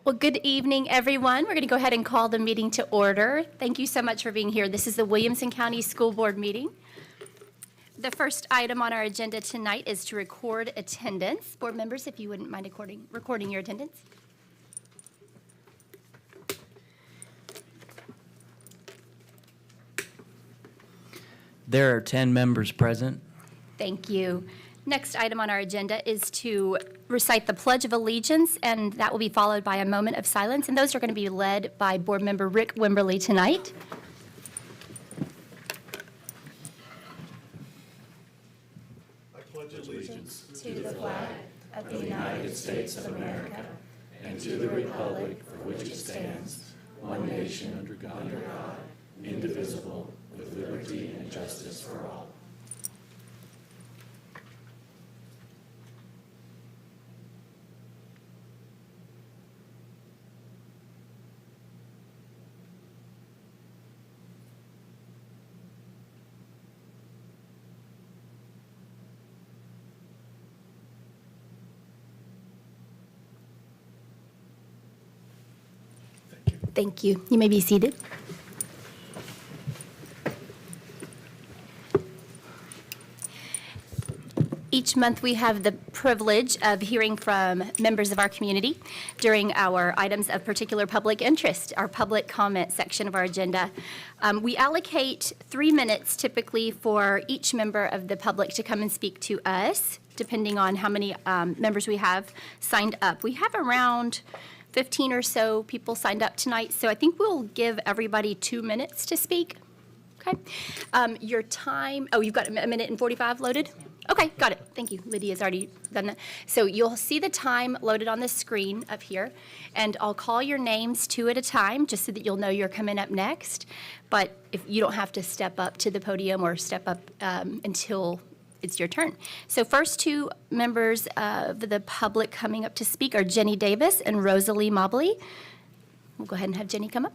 Well, good evening, everyone. We're going to go ahead and call the meeting to order. Thank you so much for being here. This is the Williamson County School Board meeting. The first item on our agenda tonight is to record attendance. Board members, if you wouldn't mind recording your attendance. There are 10 members present. Thank you. Next item on our agenda is to recite the Pledge of Allegiance, and that will be followed by a moment of silence. And those are going to be led by Board Member Rick Wimberly tonight. I pledge allegiance to the flag of the United States of America and to the republic for which it stands, one nation under God, indivisible, with liberty and justice for all. Thank you. You may be seated. Each month we have the privilege of hearing from members of our community during our items of particular public interest, our public comment section of our agenda. We allocate 3 minutes typically for each member of the public to come and speak to us, depending on how many members we have signed up. We have around 15 or so people signed up tonight, so I think we'll give everybody 2 minutes to speak. Okay. Your time, you've got a minute and 45 loaded? Okay, got it. Thank you. Lydia's already done that. So you'll see the time loaded on the screen up here, and I'll call your names 2 at a time just so that you'll know you're coming up next. But if you don't have to step up to the podium or step up until it's your turn. So first 2 members of the public coming up to speak are Jenny Davis and Rosalie Mobley. We'll go ahead and have Jenny come up.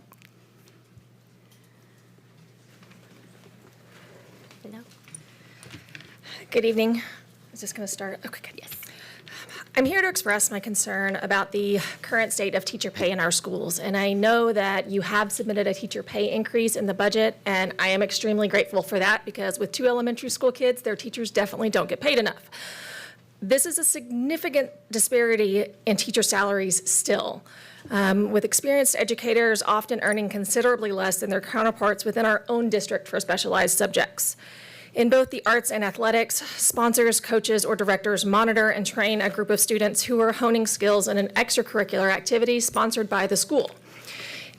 Hello. Good evening. Is this going to start? Okay, good. Yes. I'm here to express my concern about the current state of teacher pay in our schools. And I know that you have submitted a teacher pay increase in the budget, and I am extremely grateful for that because with 2 elementary school kids, their teachers definitely don't get paid enough. This is a significant disparity in teacher salaries still, with experienced educators often earning considerably less than their counterparts within our own district for specialized subjects. In both the arts and athletics, sponsors, coaches, or directors monitor and train a group of students who are honing skills in an extracurricular activity sponsored by the school.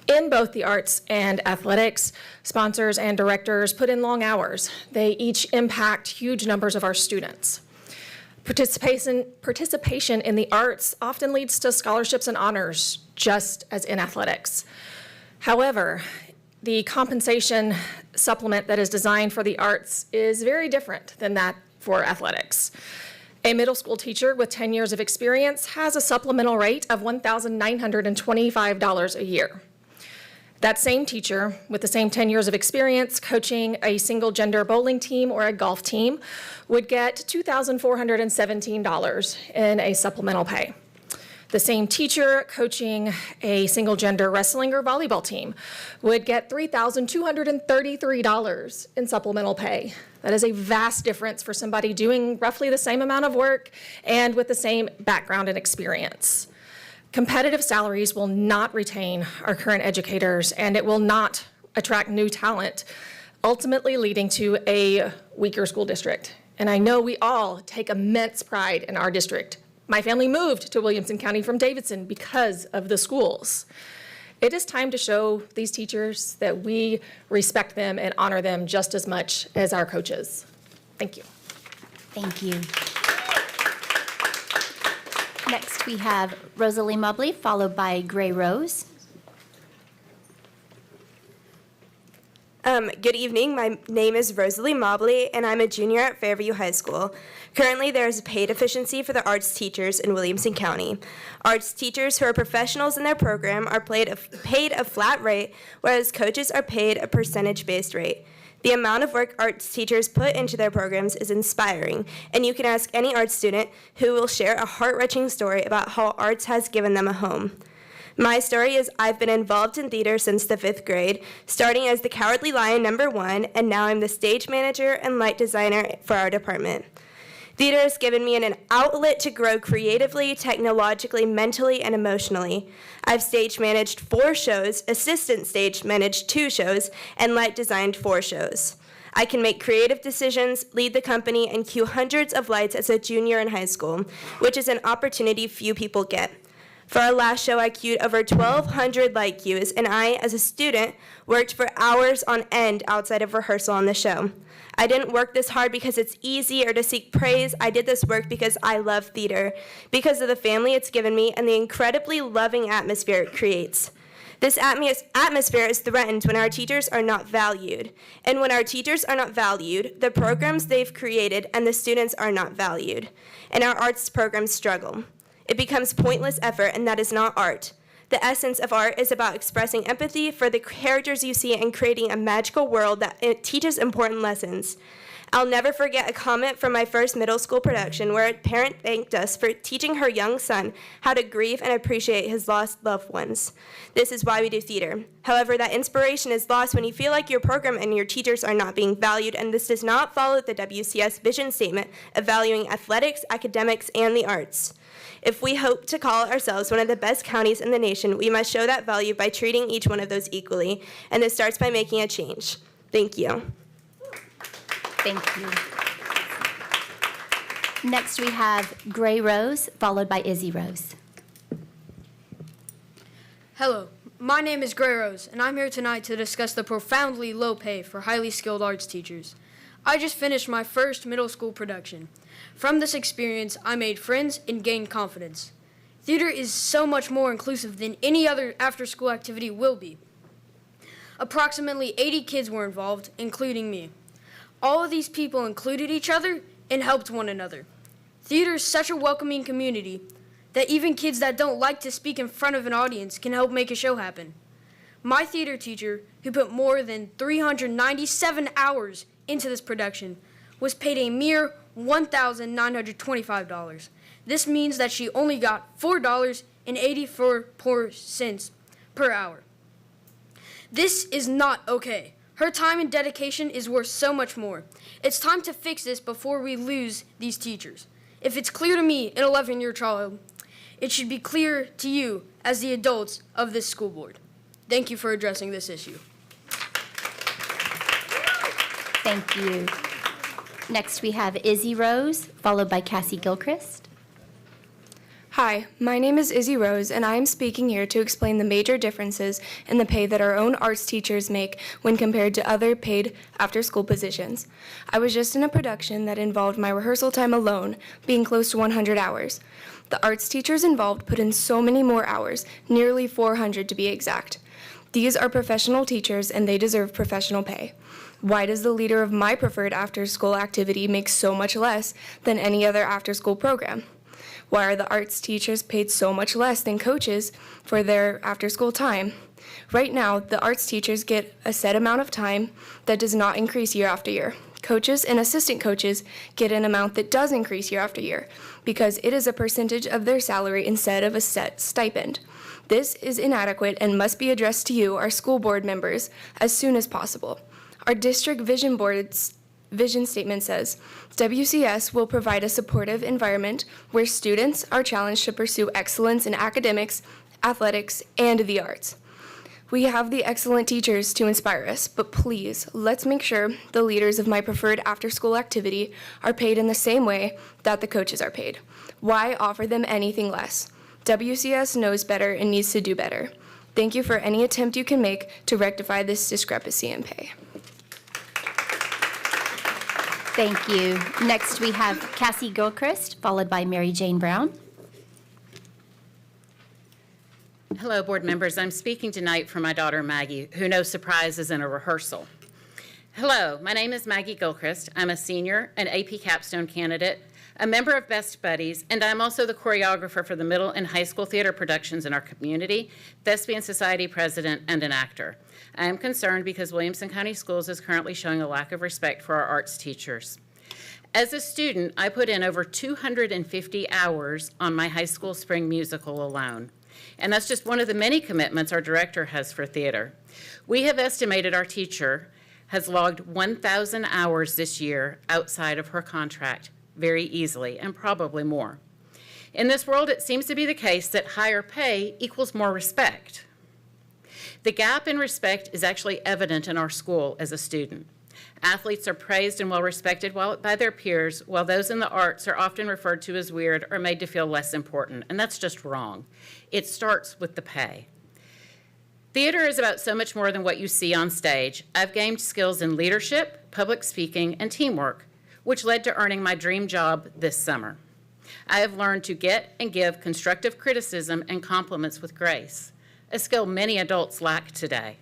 In both the arts and athletics, sponsors and directors put in long hours. They each impact huge numbers of our students. Participation in the arts often leads to scholarships and honors, just as in athletics. However, the compensation supplement that is designed for the arts is very different than that for athletics. A middle school teacher with 10 years of experience has a supplemental rate of $1,925 a year. That same teacher with the same 10 years of experience coaching a single gender bowling team or a golf team would get $2,417 in a supplemental pay. The same teacher coaching a single gender wrestling or volleyball team would get $3,233 in supplemental pay. That is a vast difference for somebody doing roughly the same amount of work and with the same background and experience. Competitive salaries will not retain our current educators, and it will not attract new talent, ultimately leading to a weaker school district. And I know we all take immense pride in our district. My family moved to Williamson County from Davidson because of the schools. It is time to show these teachers that we respect them and honor them just as much as our coaches. Thank you. Thank you. Next, we have Rosalie Mobley, followed by Gray Rose. Good evening. My name is Rosalie Mobley, and I'm a junior at Fairview High School. Currently, there is a pay deficiency for the arts teachers in Williamson County. Arts teachers who are professionals in their program are paid a flat rate, whereas coaches are paid a percentage-based rate. The amount of work arts teachers put into their programs is inspiring, and you can ask any arts student who will share a heart-wrenching story about how arts has given them a home. My story is I've been involved in theater since the 5th grade, starting as the Cowardly Lion #1, and now I'm the stage manager and light designer for our department. Theater has given me an outlet to grow creatively, technologically, mentally, and emotionally. I've stage managed 4 shows, assistant stage managed 2 shows, and light designed 4 shows. I can make creative decisions, lead the company, and cue hundreds of lights as a junior in high school, which is an opportunity few people get. For our last show, I cued over 1,200 light cues, and I, as a student, worked for hours on end outside of rehearsal on the show. I didn't work this hard because it's easy or to seek praise. I did this work because I love theater, because of the family it's given me and the incredibly loving atmosphere it creates. This atmosphere is threatened when our teachers are not valued. And when our teachers are not valued, the programs they've created and the students are not valued. And our arts programs struggle. It becomes pointless effort, and that is not art. The essence of art is about expressing empathy for the characters you see and creating a magical world that teaches important lessons. I'll never forget a comment from my first middle school production where a parent thanked us for teaching her young son how to grieve and appreciate his lost loved ones. This is why we do theater. However, that inspiration is lost when you feel like your program and your teachers are not being valued, and this does not follow the WCS vision statement of valuing athletics, academics, and the arts. If we hope to call ourselves one of the best counties in the nation, we must show that value by treating each one of those equally, and this starts by making a change. Thank you. Thank you. Next, we have Gray Rose, followed by Izzy Rose. Hello, my name is Gray Rose, and I'm here tonight to discuss the profoundly low pay for highly skilled arts teachers. I just finished my first middle school production. From this experience, I made friends and gained confidence. Theater is so much more inclusive than any other after-school activity will be. Approximately 80 kids were involved, including me. All of these people included each other and helped one another. Theater is such a welcoming community that even kids that don't like to speak in front of an audience can help make a show happen. My theater teacher, who put more than 397 hours into this production, was paid a mere $1,925. This means that she only got $4.84 per hour. This is not okay. Her time and dedication is worth so much more. It's time to fix this before we lose these teachers. If it's clear to me, an 11-year child, it should be clear to you as the adults of this school board. Thank you for addressing this issue. Thank you. Next, we have Izzy Rose, followed by Cassie Gilchrist. Hi, my name is Izzy Rose, and I am speaking here to explain the major differences in the pay that our own arts teachers make when compared to other paid after-school positions. I was just in a production that involved my rehearsal time alone being close to 100 hours. The arts teachers involved put in so many more hours, nearly 400 to be exact. These are professional teachers, and they deserve professional pay. Why does the leader of my preferred after-school activity make so much less than any other after-school program? Why are the arts teachers paid so much less than coaches for their after-school time? Right now, the arts teachers get a set amount of time that does not increase year after year. Coaches and assistant coaches get an amount that does increase year after year because it is a percentage of their salary instead of a set stipend. This is inadequate and must be addressed to you, our school board members, as soon as possible. Our district vision board's vision statement says, WCS will provide a supportive environment where students are challenged to pursue excellence in academics, athletics, and the arts. We have the excellent teachers to inspire us, but please, let's make sure the leaders of my preferred after-school activity are paid in the same way that the coaches are paid. Why offer them anything less? WCS knows better and needs to do better. Thank you for any attempt you can make to rectify this discrepancy in pay. Thank you. Next, we have Cassie Gilchrist, followed by Mary Jane Brown. Hello, board members. I'm speaking tonight for my daughter, Maggie, who, no surprise, is in a rehearsal. Hello, my name is Maggie Gilchrist. I'm a senior, an AP capstone candidate, a member of Best Buddies, and I'm also the choreographer for the middle and high school theater productions in our community, Thespian Society president, and an actor. I am concerned because Williamson County Schools is currently showing a lack of respect for our arts teachers. As a student, I put in over 250 hours on my high school spring musical alone. And that's just one of the many commitments our director has for theater. We have estimated our teacher has logged 1,000 hours this year outside of her contract very easily, and probably more. In this world, it seems to be the case that higher pay equals more respect. The gap in respect is actually evident in our school as a student. Athletes are praised and well respected by their peers, while those in the arts are often referred to as weird or made to feel less important, and that's just wrong. It starts with the pay. Theater is about so much more than what you see on stage. I've gained skills in leadership, public speaking, and teamwork, which led to earning my dream job this summer. I have learned to get and give constructive criticism and compliments with grace, a skill many adults lack today.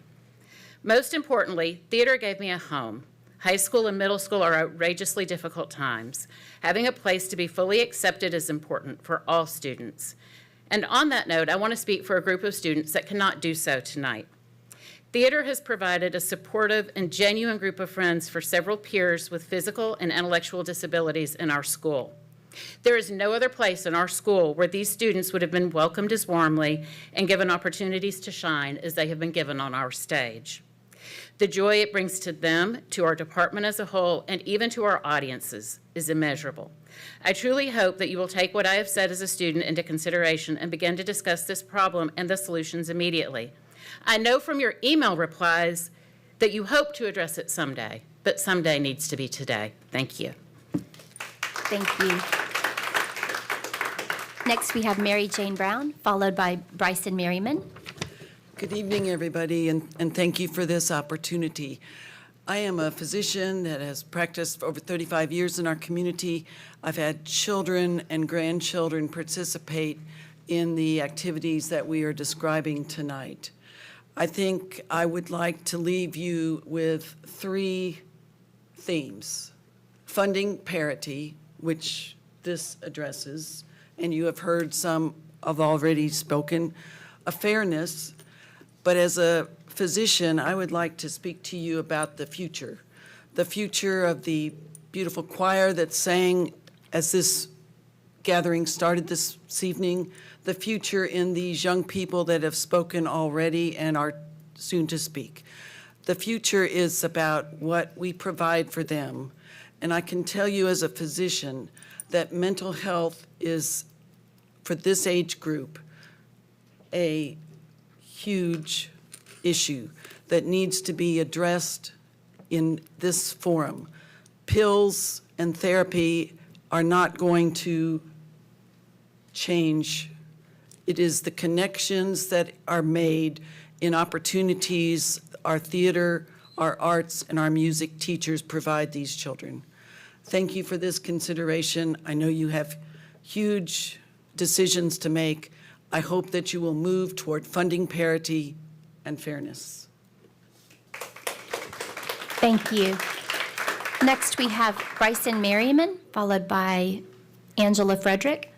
Most importantly, theater gave me a home. High school and middle school are outrageously difficult times. Having a place to be fully accepted is important for all students. And on that note, I want to speak for a group of students that cannot do so tonight. Theater has provided a supportive and genuine group of friends for several peers with physical and intellectual disabilities in our school. There is no other place in our school where these students would have been welcomed as warmly and given opportunities to shine as they have been given on our stage. The joy it brings to them, to our department as a whole, and even to our audiences is immeasurable. I truly hope that you will take what I have said as a student into consideration and begin to discuss this problem and the solutions immediately. I know from your email replies that you hope to address it someday, but someday needs to be today. Thank you. Thank you. Next, we have Mary Jane Brown, followed by Bryson Merriman. Good evening, everybody, and thank you for this opportunity. I am a physician that has practiced for over 35 years in our community. I've had children and grandchildren participate in the activities that we are describing tonight. I think I would like to leave you with 3 themes. Funding parity, which this addresses, and you have heard some have already spoken, a fairness. But as a physician, I would like to speak to you about the future of the beautiful choir that sang as this gathering started this evening, the future in these young people that have spoken already and are soon to speak. The future is about what we provide for them. And I can tell you as a physician that mental health is, for this age group, a huge issue that needs to be addressed in this forum. Pills and therapy are not going to change. It is the connections that are made in opportunities our theater, our arts, and our music teachers provide these children. Thank you for this consideration. I know you have huge decisions to make. I hope that you will move toward funding parity and fairness. Thank you. Next, we have Bryson Merriman, followed by Angela Frederick.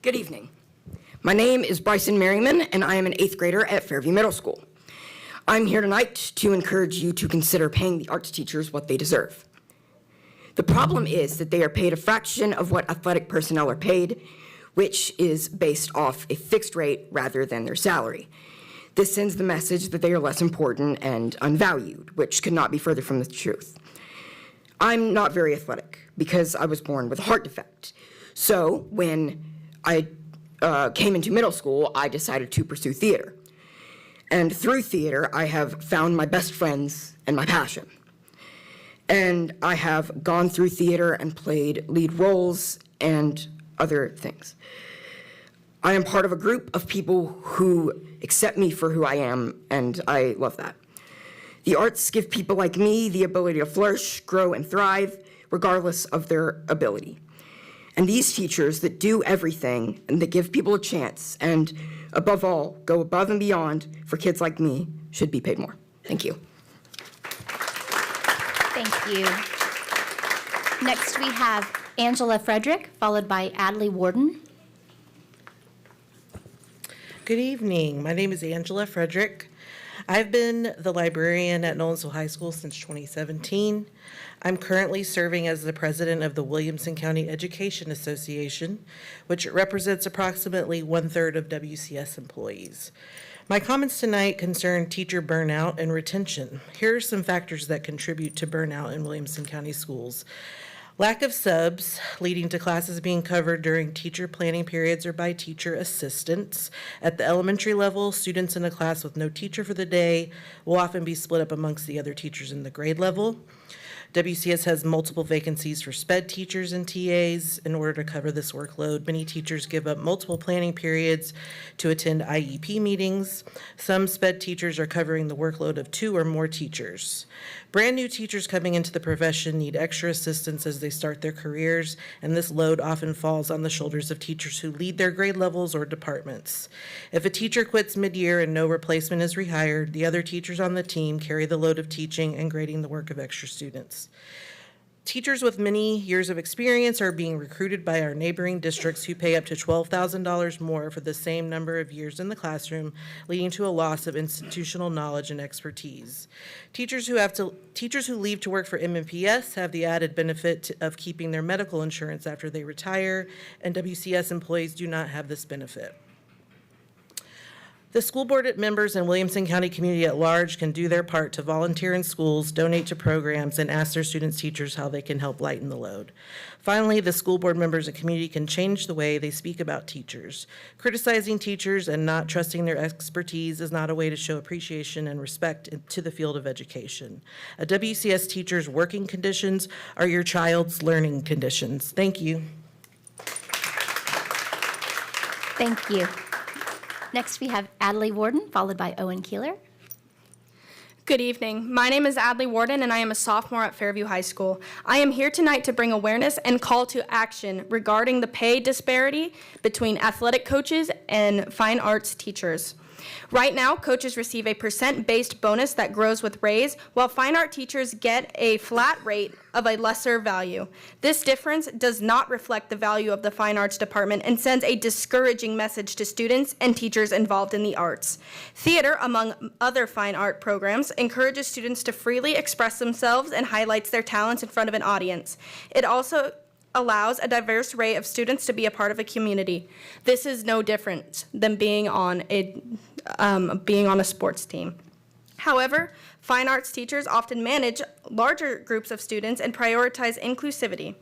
Good evening. My name is Bryson Merriman, and I am an 8th grader at Fairview Middle School. I'm here tonight to encourage you to consider paying the arts teachers what they deserve. The problem is that they are paid a fraction of what athletic personnel are paid, which is based off a fixed rate rather than their salary. This sends the message that they are less important and unvalued, which could not be further from the truth. I'm not very athletic because I was born with a heart defect. So when I came into middle school, I decided to pursue theater. And through theater, I have found my best friends and my passion. And I have gone through theater and played lead roles and other things. I am part of a group of people who accept me for who I am, and I love that. The arts give people like me the ability to flourish, grow, and thrive, regardless of their ability. And these teachers that do everything and that give people a chance and, above all, go above and beyond for kids like me should be paid more. Thank you. Thank you. Next, we have Angela Frederick, followed by Adley Warden. Good evening. My name is Angela Frederick. I've been the librarian at Nolensville High School since 2017. I'm currently serving as the president of the Williamson County Education Association, which represents approximately 1/3 of WCS employees. My comments tonight concern teacher burnout and retention. Here are some factors that contribute to burnout in Williamson County schools. Lack of subs, leading to classes being covered during teacher planning periods or by teacher assistants. At the elementary level, students in a class with no teacher for the day will often be split up amongst the other teachers in the grade level. WCS has multiple vacancies for SPED teachers and TAs. In order to cover this workload, many teachers give up multiple planning periods to attend IEP meetings. Some SPED teachers are covering the workload of 2 or more teachers. Brand new teachers coming into the profession need extra assistance as they start their careers, and this load often falls on the shoulders of teachers who lead their grade levels or departments. If a teacher quits mid-year and no replacement is rehired, the other teachers on the team carry the load of teaching and grading the work of extra students. Teachers with many years of experience are being recruited by our neighboring districts who pay up to $12,000 more for the same number of years in the classroom, leading to a loss of institutional knowledge and expertise. Teachers who leave to work for MMPS have the added benefit of keeping their medical insurance after they retire, and WCS employees do not have this benefit. The school board members and Williamson County community at large can do their part to volunteer in schools, donate to programs, and ask their students' teachers how they can help lighten the load. Finally, the school board members and community can change the way they speak about teachers. Criticizing teachers and not trusting their expertise is not a way to show appreciation and respect to the field of education. A WCS teacher's working conditions are your child's learning conditions. Thank you. Thank you. Next, we have Adley Warden, followed by Owen Keeler. Good evening. My name is Adley Warden, and I am a sophomore at Fairview High School. I am here tonight to bring awareness and call to action regarding the pay disparity between athletic coaches and fine arts teachers. Right now, coaches receive a percent-based bonus that grows with raise, while fine art teachers get a flat rate of a lesser value. This difference does not reflect the value of the fine arts department and sends a discouraging message to students and teachers involved in the arts. Theater, among other fine art programs, encourages students to freely express themselves and highlights their talents in front of an audience. It also allows a diverse array of students to be a part of a community. This is no different than being on a sports team. However, fine arts teachers often manage larger groups of students and prioritize inclusivity.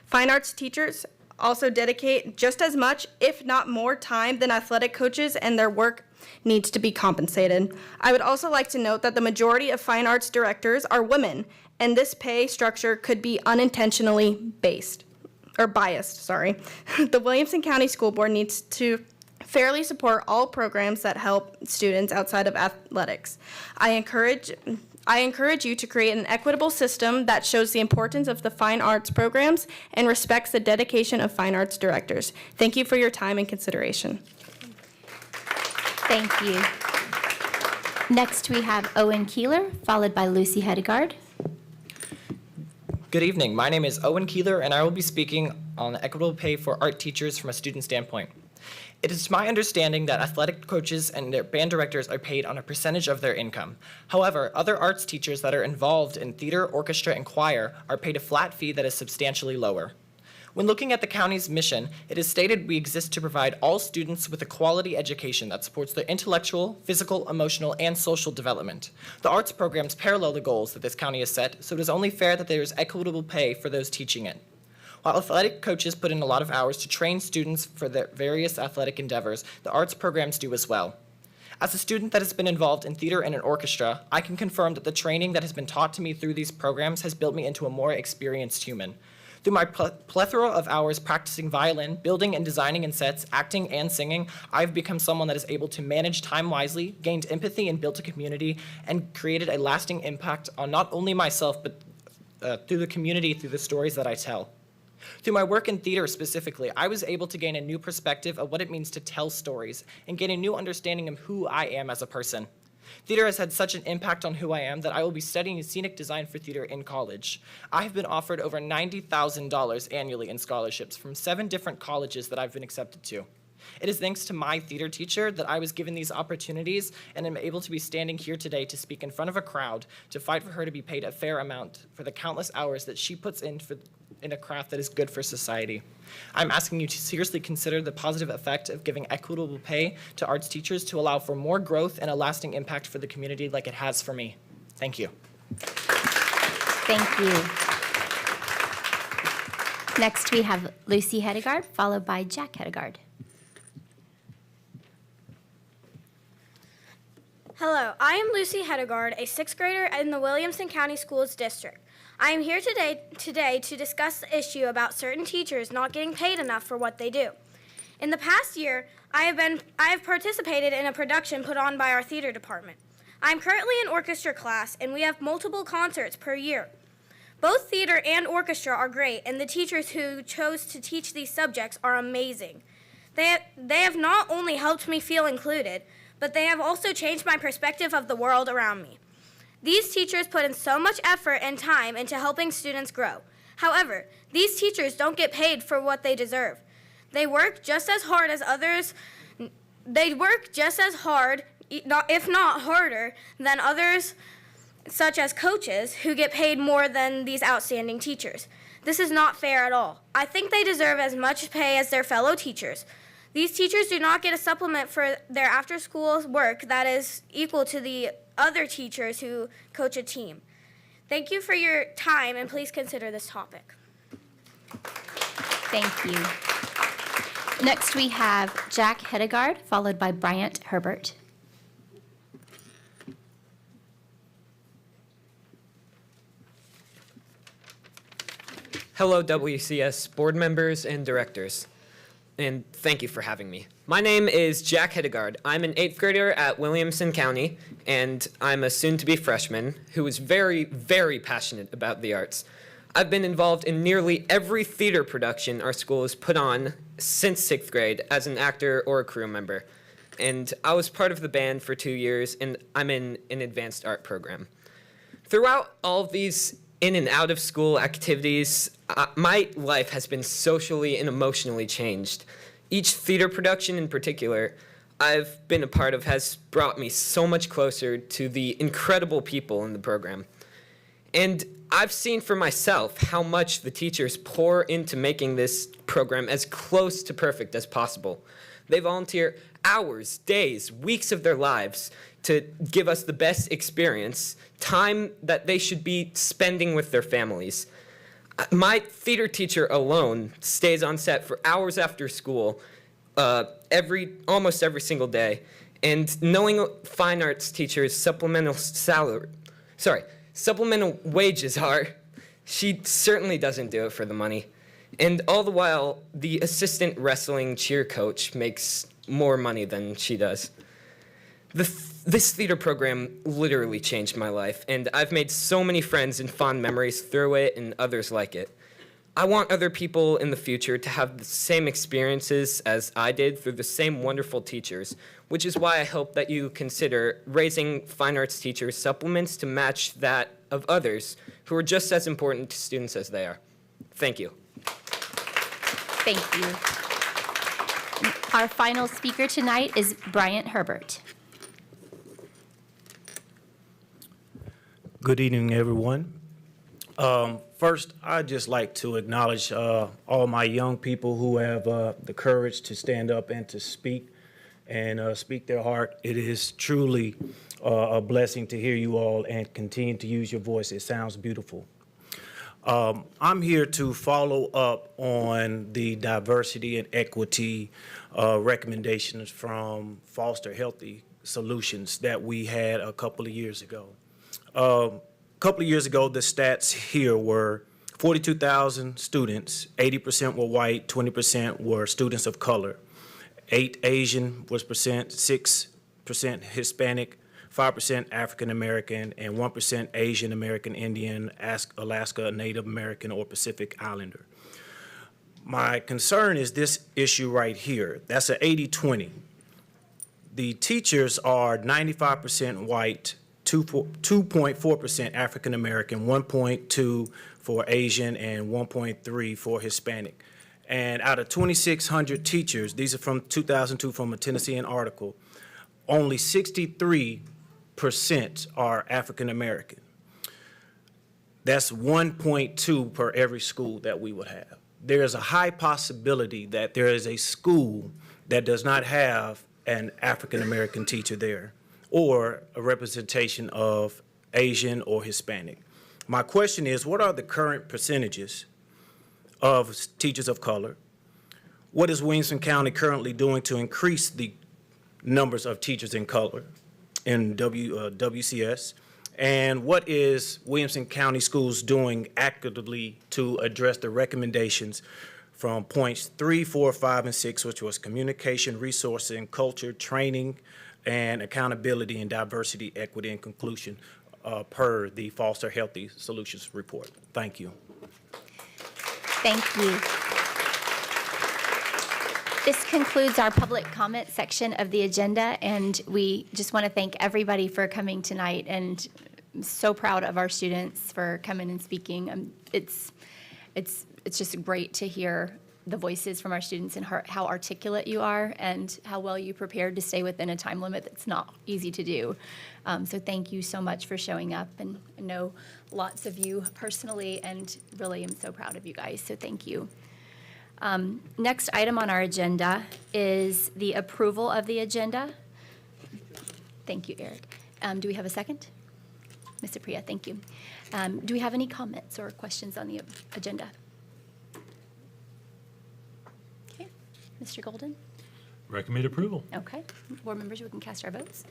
Fine arts teachers also dedicate just as much, if not more, time than athletic coaches, and their work needs to be compensated. I would also like to note that the majority of fine arts directors are women, and this pay structure could be unintentionally biased. The Williamson County School Board needs to fairly support all programs that help students outside of athletics. I encourage you to create an equitable system that shows the importance of the fine arts programs and respects the dedication of fine arts directors. Thank you for your time and consideration. Thank you. Next, we have Owen Keeler, followed by Lucy Hedegaard. Good evening. My name is Owen Keeler, and I will be speaking on equitable pay for art teachers from a student standpoint. It is my understanding that athletic coaches and their band directors are paid on a percentage of their income. However, other arts teachers that are involved in theater, orchestra, and choir are paid a flat fee that is substantially lower. When looking at the county's mission, it is stated we exist to provide all students with a quality education that supports their intellectual, physical, emotional, and social development. The arts programs parallel the goals that this county has set, so it is only fair that there is equitable pay for those teaching it. While athletic coaches put in a lot of hours to train students for their various athletic endeavors, the arts programs do as well. As a student that has been involved in theater and an orchestra, I can confirm that the training that has been taught to me through these programs has built me into a more experienced human. Through my plethora of hours practicing violin, building and designing in sets, acting and singing, I've become someone that is able to manage time wisely, gained empathy and built a community, and created a lasting impact on not only myself, but through the community, through the stories that I tell. Through my work in theater specifically, I was able to gain a new perspective of what it means to tell stories and gain a new understanding of who I am as a person. Theater has had such an impact on who I am that I will be studying scenic design for theater in college. I have been offered over $90,000 annually in scholarships from 7 different colleges that I've been accepted to. It is thanks to my theater teacher that I was given these opportunities and am able to be standing here today to speak in front of a crowd to fight for her to be paid a fair amount for the countless hours that she puts in a craft that is good for society. I'm asking you to seriously consider the positive effect of giving equitable pay to arts teachers to allow for more growth and a lasting impact for the community like it has for me. Thank you. Thank you. Next, we have Lucy Hedegaard, followed by Jack Hedegaard. Hello, I am Lucy Hedegaard, a sixth grader in the Williamson County Schools District. I am here today to discuss the issue about certain teachers not getting paid enough for what they do. In the past year, I have participated in a production put on by our theater department. I am currently in orchestra class, and we have multiple concerts per year. Both theater and orchestra are great, and the teachers who chose to teach these subjects are amazing. They have not only helped me feel included, but they have also changed my perspective of the world around me. These teachers put in so much effort and time into helping students grow. However, these teachers don't get paid for what they deserve. They work just as hard as others. They work just as hard, if not harder, than others, such as coaches, who get paid more than these outstanding teachers. This is not fair at all. I think they deserve as much pay as their fellow teachers. These teachers do not get a supplement for their after-school work that is equal to the other teachers who coach a team. Thank you for your time, and please consider this topic. Thank you. Next, we have Jack Hedegaard, followed by Bryant Herbert. Hello, WCS board members and directors, and thank you for having me. My name is Jack Hedegaard. I'm an 8th grader at Williamson County, and I'm a soon-to-be freshman who is very, very passionate about the arts. I've been involved in nearly every theater production our school has put on since 6th grade as an actor or a crew member. And I was part of the band for 2 years, and I'm in an advanced art program. Throughout all of these in and out of school activities, my life has been socially and emotionally changed. Each theater production in particular I've been a part of has brought me so much closer to the incredible people in the program. And I've seen for myself how much the teachers pour into making this program as close to perfect as possible. They volunteer hours, days, weeks of their lives to give us the best experience, time that they should be spending with their families. My theater teacher alone stays on set for hours after school, almost every single day. And knowing fine arts teachers' supplemental wages are, she certainly doesn't do it for the money. And all the while, the assistant wrestling cheer coach makes more money than she does. This theater program literally changed my life, and I've made so many friends and fond memories through it and others like it. I want other people in the future to have the same experiences as I did through the same wonderful teachers, which is why I hope that you consider raising fine arts teachers' supplements to match that of others who are just as important to students as they are. Thank you. Thank you. Our final speaker tonight is Bryant Herbert. Good evening, everyone. First, I'd just like to acknowledge all my young people who have the courage to stand up and to speak their heart. It is truly a blessing to hear you all and continue to use your voice. It sounds beautiful. I'm here to follow up on the diversity and equity recommendations from Foster Healthy Solutions that we had a couple of years ago. A couple of years ago, the stats here were 42,000 students, 80% were white, 20% were students of color, 8 Asian was percent, 6% Hispanic, 5% African American, and 1% Asian American Indian, Alaska Native American, or Pacific Islander. My concern is this issue right here. That's an 80-20. The teachers are 95% white, 2.4% African American, 1.2 for Asian, and 1.3 for Hispanic. And out of 2,600 teachers, these are from 2002 from a Tennessean article, only 63% are African American. That's 1.2 per every school that we would have. There is a high possibility that there is a school that does not have an African American teacher there or a representation of Asian or Hispanic. My question is, what are the current percentages of teachers of color? What is Williamson County currently doing to increase the numbers of teachers in color in WCS? And what is Williamson County Schools doing actively to address the recommendations from points 3, 4, 5, and 6, which was communication, resourcing, culture, training, and accountability and diversity, equity, and inclusion per the Foster Healthy Solutions Report? Thank you. Thank you. This concludes our public comment section of the agenda, and we just want to thank everybody for coming tonight, and I'm so proud of our students for coming and speaking. It's just great to hear the voices from our students and how articulate you are and how well you prepared to stay within a time limit that's not easy to do. So thank you so much for showing up, and I know lots of you personally, and really am so proud of you guys, so thank you. Next item on our agenda is the approval of the agenda. Thank you, Eric. Do we have a second? Mr. Priya, thank you. Do we have any comments or questions on the agenda? Okay, Mr. Golden? Recommend approval. Okay, board members, we can cast our votes.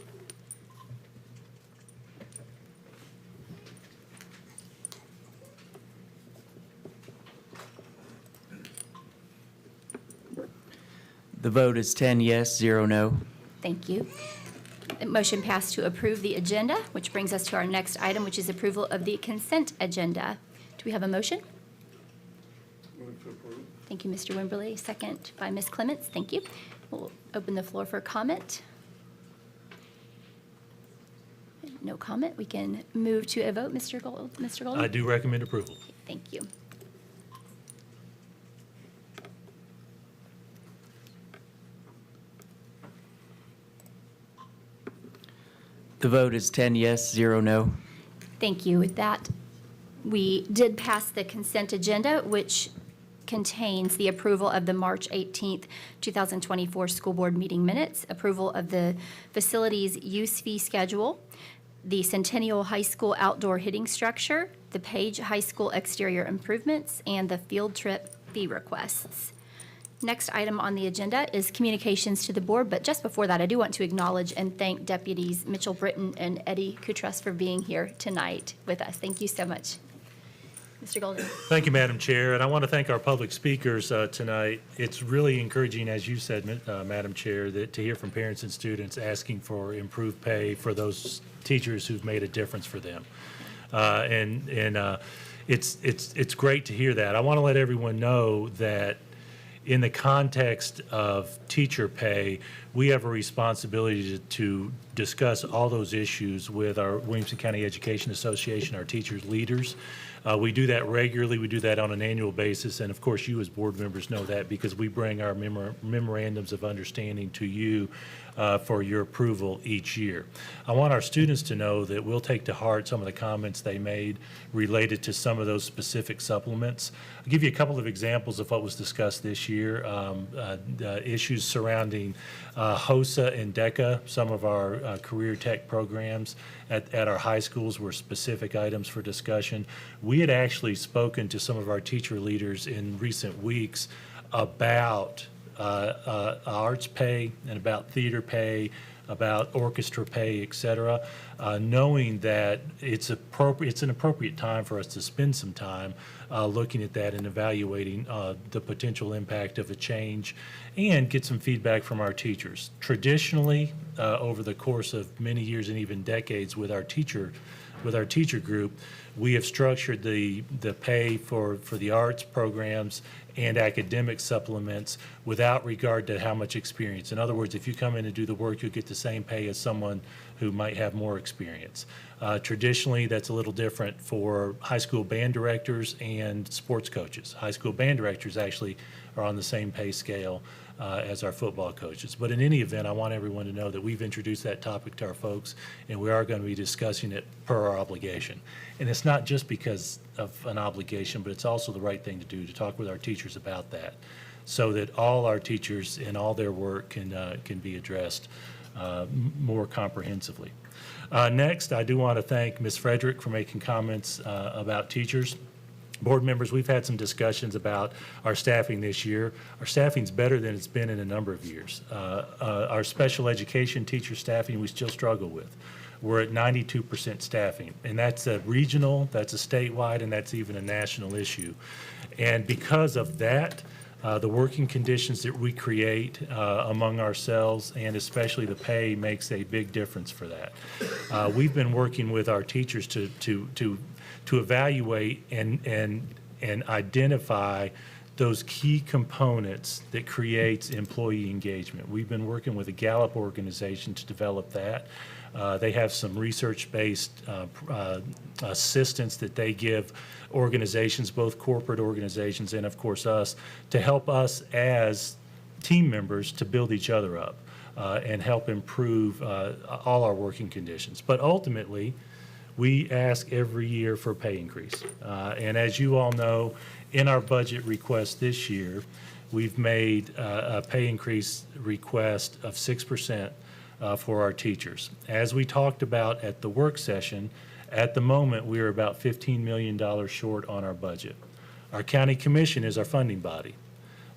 The vote is 10 yes, 0 no. Thank you. The motion passed to approve the agenda, which brings us to our next item, which is approval of the consent agenda. Do we have a motion? Move to approve. Thank you, Mr. Wimberly. Second by Ms. Clements. Thank you. We'll open the floor for comment. No comment. We can move to a vote. Mr. Golden? I do recommend approval. Thank you. The vote is 10 yes, 0 no. Thank you. With that, we did pass the consent agenda, which contains the approval of the March 18th, 2024 school board meeting minutes, approval of the facilities use fee schedule, the Centennial High School outdoor hitting structure, the Page High School exterior improvements, and the field trip fee requests. Next item on the agenda is communications to the board, but just before that, I do want to acknowledge and thank Deputies Mitchell Britton and Eddie Kutras for being here tonight with us. Thank you so much. Mr. Golden. Thank you, Madam Chair, and I want to thank our public speakers tonight. It's really encouraging, as you said, Madam Chair, that to hear from parents and students asking for improved pay for those teachers who've made a difference for them. It's great to hear that. I want to let everyone know that in the context of teacher pay, we have a responsibility to discuss all those issues with our Williamson County Education Association, our teachers' leaders. We do that regularly. We do that on an annual basis. And of course, you as board members know that because we bring our memorandums of understanding to you for your approval each year. I want our students to know that we'll take to heart some of the comments they made related to some of those specific supplements. I'll give you a couple of examples of what was discussed this year. Issues surrounding HOSA and DECA, some of our career tech programs at our high schools were specific items for discussion. We had actually spoken to some of our teacher leaders in recent weeks about arts pay and about theater pay, about orchestra pay, et cetera, knowing that it's an appropriate time for us to spend some time looking at that and evaluating the potential impact of a change and get some feedback from our teachers. Traditionally, over the course of many years and even decades with our teacher group, we have structured the pay for the arts programs and academic supplements without regard to how much experience. In other words, if you come in and do the work, you'll get the same pay as someone who might have more experience. Traditionally, that's a little different for high school band directors and sports coaches. High school band directors actually are on the same pay scale as our football coaches. But in any event, I want everyone to know that we've introduced that topic to our folks, and we are going to be discussing it per our obligation. And it's not just because of an obligation, but it's also the right thing to do, to talk with our teachers about that, so that all our teachers and all their work can be addressed more comprehensively. Next, I do want to thank Ms. Frederick for making comments about teachers. Board members, we've had some discussions about our staffing this year. Our staffing's better than it's been in a number of years. Our special education teacher staffing, we still struggle with. We're at 92% staffing, and that's a regional, that's a statewide, and that's even a national issue. And because of that, the working conditions that we create among ourselves, and especially the pay, makes a big difference for that. We've been working with our teachers to evaluate and identify those key components that creates employee engagement. We've been working with a Gallup organization to develop that. They have some research-based assistance that they give organizations, both corporate organizations and, of course, us, to help us as team members to build each other up and help improve all our working conditions. But ultimately, we ask every year for a pay increase. And as you all know, in our budget request this year, we've made a pay increase request of 6% for our teachers. As we talked about at the work session, at the moment, we are about $15 million short on our budget. Our county commission is our funding body.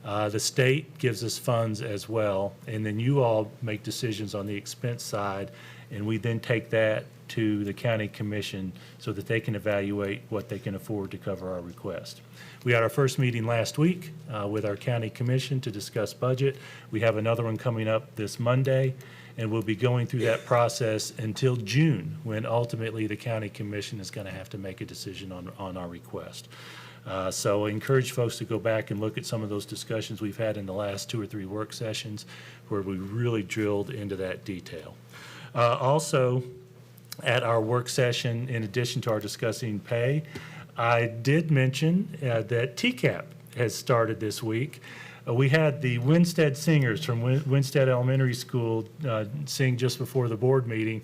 The state gives us funds as well, and then you all make decisions on the expense side, and we then take that to the county commission so that they can evaluate what they can afford to cover our request. We had our first meeting last week with our county commission to discuss budget. We have another one coming up this Monday, and we'll be going through that process until June, when ultimately the county commission is going to have to make a decision on our request. So I encourage folks to go back and look at some of those discussions we've had in the last 2 or 3 work sessions where we really drilled into that detail. Also, at our work session, in addition to our discussing pay, I did mention that TCAP has started this week. We had the Winstead singers from Winstead Elementary School sing just before the board meeting.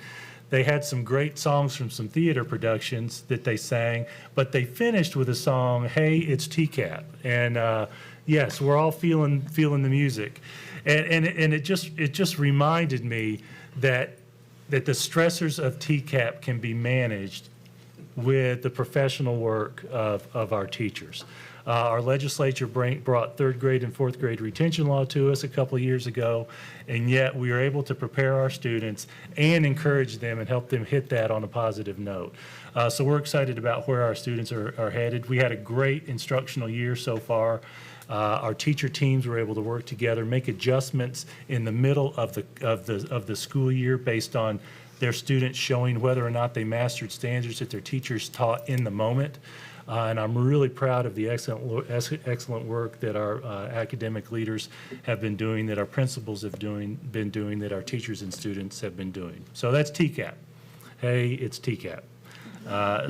They had some great songs from some theater productions that they sang, but they finished with a song, "Hey, It's TCAP." And yes, we're all feeling the music. And it just reminded me that the stressors of TCAP can be managed with the professional work of our teachers. Our legislature brought 3rd grade and 4th grade retention law to us a couple of years ago, and yet we were able to prepare our students and encourage them and help them hit that on a positive note. So we're excited about where our students are headed. We had a great instructional year so far. Our teacher teams were able to work together, make adjustments in the middle of the school year based on their students showing whether or not they mastered standards that their teachers taught in the moment. And I'm really proud of the excellent work that our academic leaders have been doing, that our principals have been doing, that our teachers and students have been doing. So that's TCAP. Hey, it's TCAP.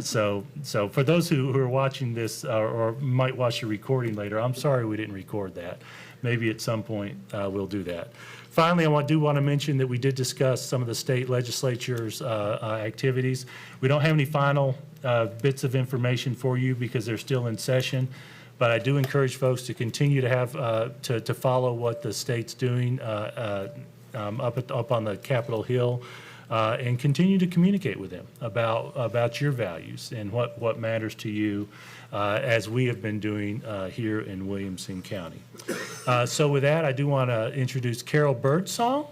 So for those who are watching this or might watch the recording later, I'm sorry we didn't record that. Maybe at some point we'll do that. Finally, I do want to mention that we did discuss some of the state legislature's activities. We don't have any final bits of information for you because they're still in session, but I do encourage folks to continue to have to follow what the state's doing up on the Capitol Hill. And continue to communicate with them about your values and what matters to you, as we have been doing here in Williamson County. So with that, I do want to introduce Carol Birdsong,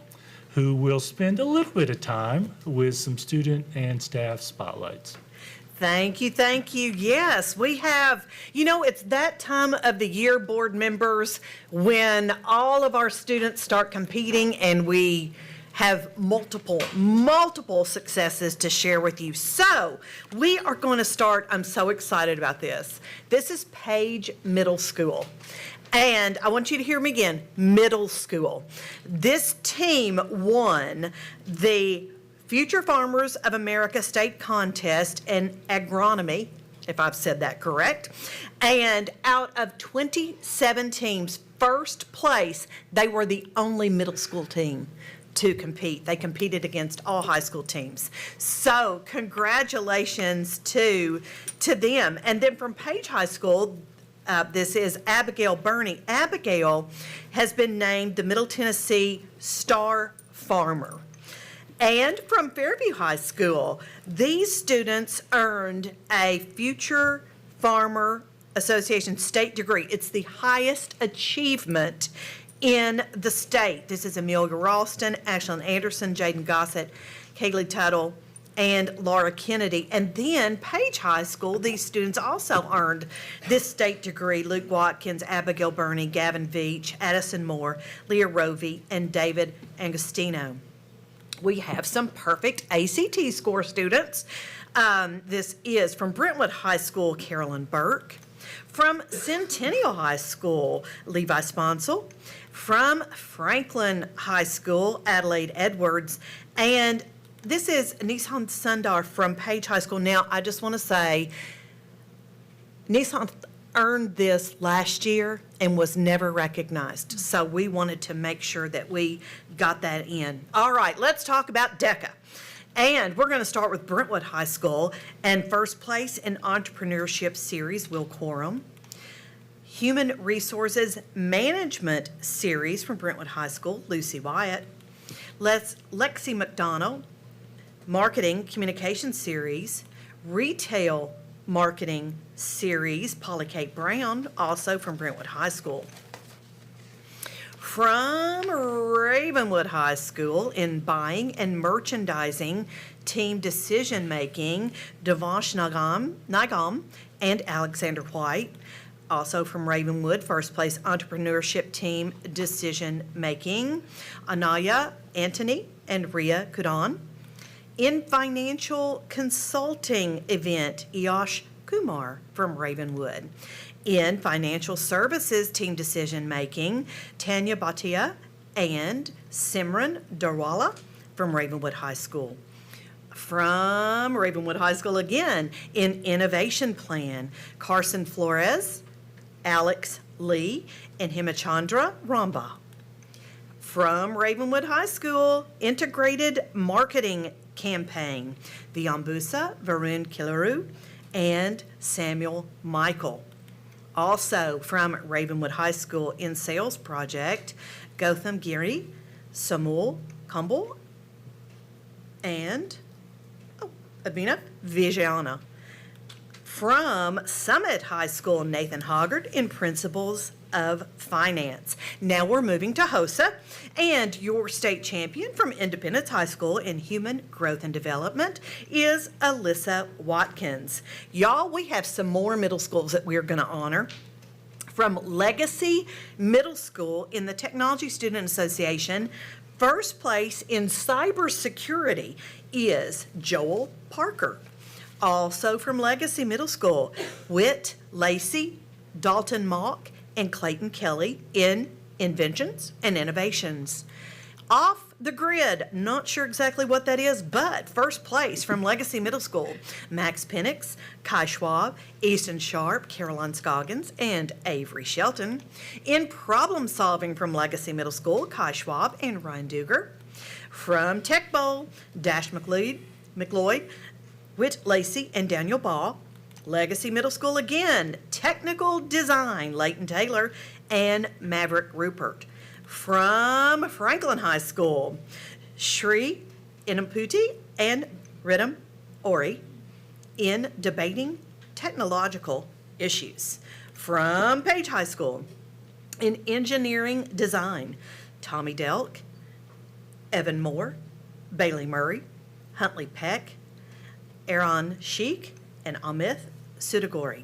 who will spend a little bit of time with some student and staff spotlights. Thank you, thank you. Yes, we have, it's that time of the year, board members, when all of our students start competing and we have multiple successes to share with you. So we are going to start, I'm so excited about this. This is Page Middle School. And I want you to hear me again, middle school. This team won the Future Farmers of America State Contest in agronomy, if I've said that correct. And out of 27 teams, first place. They were the only middle school team to compete. They competed against all high school teams. So congratulations to them. And then from Page High School, this is Abigail Burney. Abigail has been named the Middle Tennessee Star Farmer. And from Fairview High School, these students earned a Future Farmer Association state degree. It's the highest achievement in the state. This is Amelia Ralston, Ashlyn Anderson, Jaden Gossett, Kaylee Tuttle, and Laura Kennedy. And then Page High School, these students also earned this state degree. Luke Watkins, Abigail Burney, Gavin Veach, Addison Moore, Leah Rovey, and David Angostino. We have some perfect ACT score students. This is from Brentwood High School, Carolyn Burke. From Centennial High School, Levi Sponsel. From Franklin High School, Adelaide Edwards. And this is Nishan Sundar from Page High School. Now, I just want to say, Nishan earned this last year and was never recognized. So we wanted to make sure that we got that in. All right, let's talk about DECA. And we're going to start with Brentwood High School. And first place in Entrepreneurship Series, Will Quorum. Human Resources Management Series from Brentwood High School, Lucy Wyatt. Lexi McDonald. Marketing Communication Series. Retail Marketing Series, Polly Kate Brown, also from Brentwood High School. From Ravenwood High School in Buying and Merchandising Team Decision Making, Devansh Nagam and Alexander White. Also from Ravenwood, first place Entrepreneurship Team Decision Making, Anaya Anthony and Ria Kudan. In Financial Consulting Event, Yash Kumar from Ravenwood. In Financial Services Team Decision Making, Tanya Bhatia and Simran Darwala from Ravenwood High School. From Ravenwood High School again, in Innovation Plan, Carson Flores, Alex Lee, and Himachandra Ramba. From Ravenwood High School, Integrated Marketing Campaign, Viambusa Varun Kilaru and Samuel Michael. Also from Ravenwood High School in Sales Project, Gautam Giri, Samul Kumbal, and Abhinav Vijayana. From Summit High School, Nathan Hoggard in Principles of Finance. Now we're moving to HOSA, and your state champion from Independence High School in Human Growth and Development is Alyssa Watkins. Y'all, we have some more middle schools that we're going to honor. From Legacy Middle School in the Technology Student Association, first place in cybersecurity is Joel Parker. Also from Legacy Middle School, Whit Lacey, Dalton Mock, and Clayton Kelly in Inventions and Innovations. Off the grid, not sure exactly what that is, but first place from Legacy Middle School, Max Penix, Kai Schwab, Easton Sharp, Caroline Scoggins, and Avery Shelton. In Problem Solving from Legacy Middle School, Kai Schwab and Ryan Duger. From Tech Bowl, Dash McLeod, Whit Lacey, and Daniel Ball. Legacy Middle School again, Technical Design, Leighton Taylor and Maverick Rupert. From Franklin High School, Shri Inamputi and Ritam Ori in Debating Technological Issues. From Page High School, in Engineering Design, Tommy Delk, Evan Moore, Bailey Murray, Huntley Peck, Aaron Sheik, and Amit Sudagori.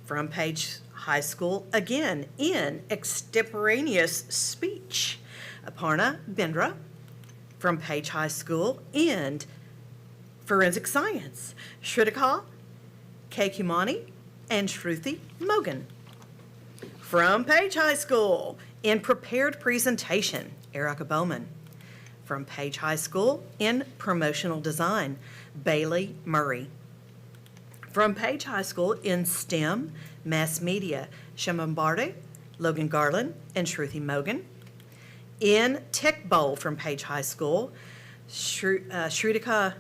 From Page High School, again, in Extemporaneous Speech, Aparna Bindra. From Page High School, in Forensic Science, Shritika K. Kumani and Shruti Mogan. From Page High School, in Prepared Presentation, Erica Bowman. From Page High School, in Promotional Design, Bailey Murray. From Page High School in STEM, Mass Media, Shamambarde Logan Garland and Shruti Mogan. In Tech Bowl from Page High School, Shrutika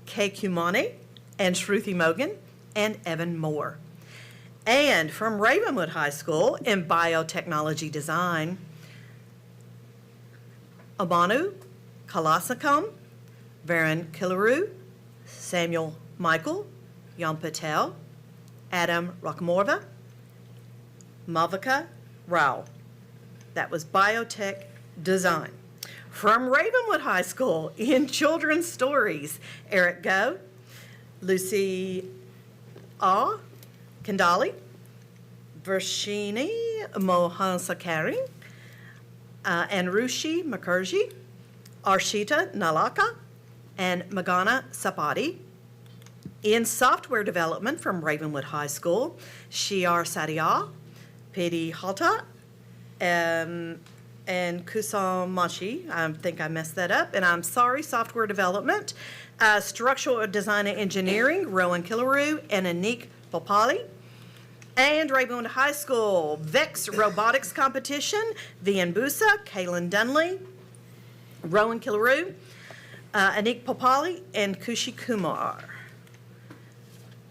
K. Kumani and Shruti Mogan and Evan Moore. And from Ravenwood High School in Biotechnology Design, Abanu Kalasakam, Varan Kilaru, Samuel Michael, Yam Patel, Adam Rakamorva, Malvika Rao. That was Biotech Design. From Ravenwood High School in Children's Stories, Eric Go, Lucy A. Kandali, Varshini Mohan Sakari, and Rushi Mukherjee, Arshita Nalaka, and Magana Sapati. In software development from Ravenwood High School, Shiar Sadia, Pedi Halta, and Kusam Mashi. I think I messed that up, and I'm sorry. Software development, structural design and engineering, Rowan Killaru and Anik Popali. And Ravenwood High School, VEX Robotics Competition, Vian Busa, Kaylin Dunley, Rowan Killaru, Anik Popali, and Kushi Kumar.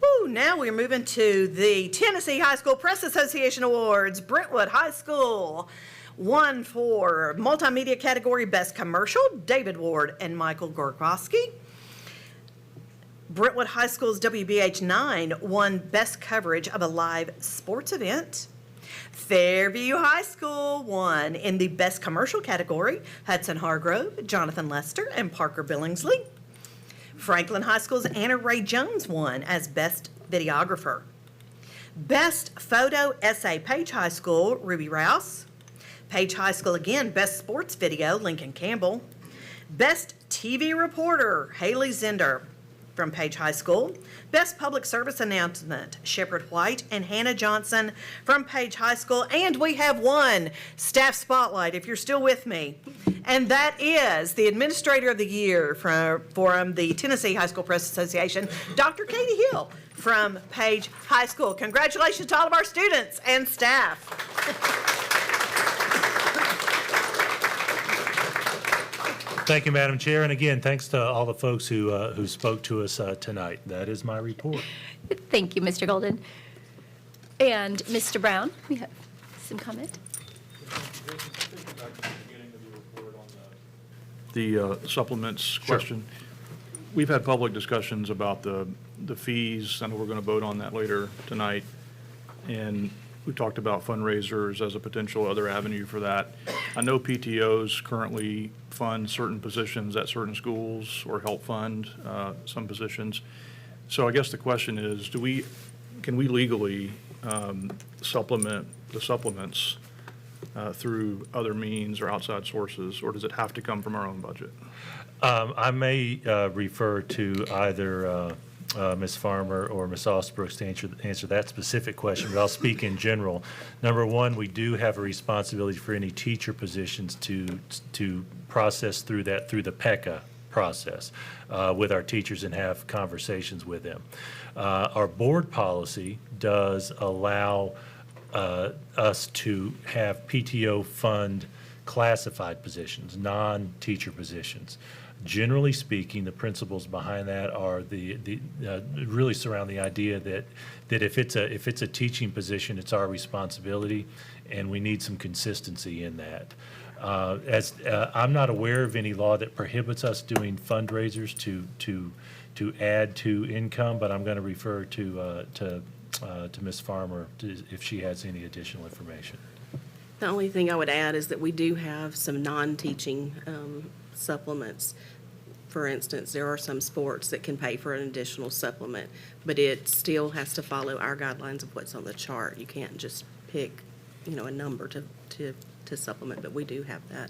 Woo, now we're moving to the Tennessee High School Press Association Awards. Brentwood High School won for multimedia category Best Commercial, David Ward and Michael Gorkowski. Brentwood High School's WBH9 won Best Coverage of a Live Sports Event. Fairview High School won in the Best Commercial category, Hudson Hargrove, Jonathan Lester, and Parker Billingsley. Franklin High School's Anna Ray Jones won as Best Videographer. Best Photo Essay, Page High School, Ruby Rouse. Page High School again, Best Sports Video, Lincoln Campbell. Best TV Reporter, Haley Zender from Page High School. Best Public Service Announcement, Shepherd White and Hannah Johnson from Page High School. And we have one staff spotlight, if you're still with me. And that is the Administrator of the Year from the Tennessee High School Press Association, Dr. Katie Hill from Page High School. Congratulations to all of our students and staff. Thank you, Madam Chair, and again, thanks to all the folks who spoke to us tonight. That is my report. Thank you, Mr. Golden. And Mr. Brown, we have some comment. The supplements question. We've had public discussions about the fees. I know we're going to vote on that later tonight. And we talked about fundraisers as a potential other avenue for that. I know PTOs currently fund certain positions at certain schools or help fund some positions. So I guess the question is, can we legally supplement the supplements through other means or outside sources, or does it have to come from our own budget? I may refer to either Ms. Farmer or Ms. Osbrooks to answer that specific question, but I'll speak in general. Number one, we do have a responsibility for any teacher positions to process through the PECA process with our teachers and have conversations with them. Our board policy does allow us to have PTO fund classified positions, non-teacher positions. Generally speaking, the principles behind that are really surround the idea that if it's a teaching position, it's our responsibility, and we need some consistency in that. I'm not aware of any law that prohibits us doing fundraisers to add to income, but I'm going to refer to Ms. Farmer if she has any additional information. The only thing I would add is that we do have some non-teaching supplements. For instance, there are some sports that can pay for an additional supplement, but it still has to follow our guidelines of what's on the chart. You can't just pick, a number to supplement, but we do have that.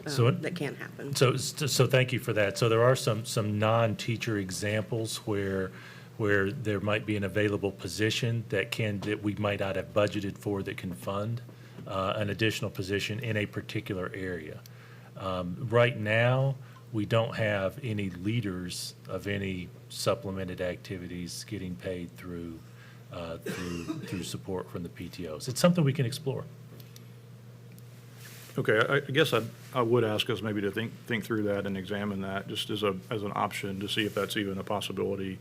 That can happen. So thank you for that. So there are some non-teacher examples where there might be an available position that we might not have budgeted for that can fund an additional position in a particular area. Right now, we don't have any leaders of any supplemented activities getting paid through through support from the PTOs. It's something we can explore. Okay, I guess I would ask us maybe to think through that and examine that just as an option to see if that's even a possibility.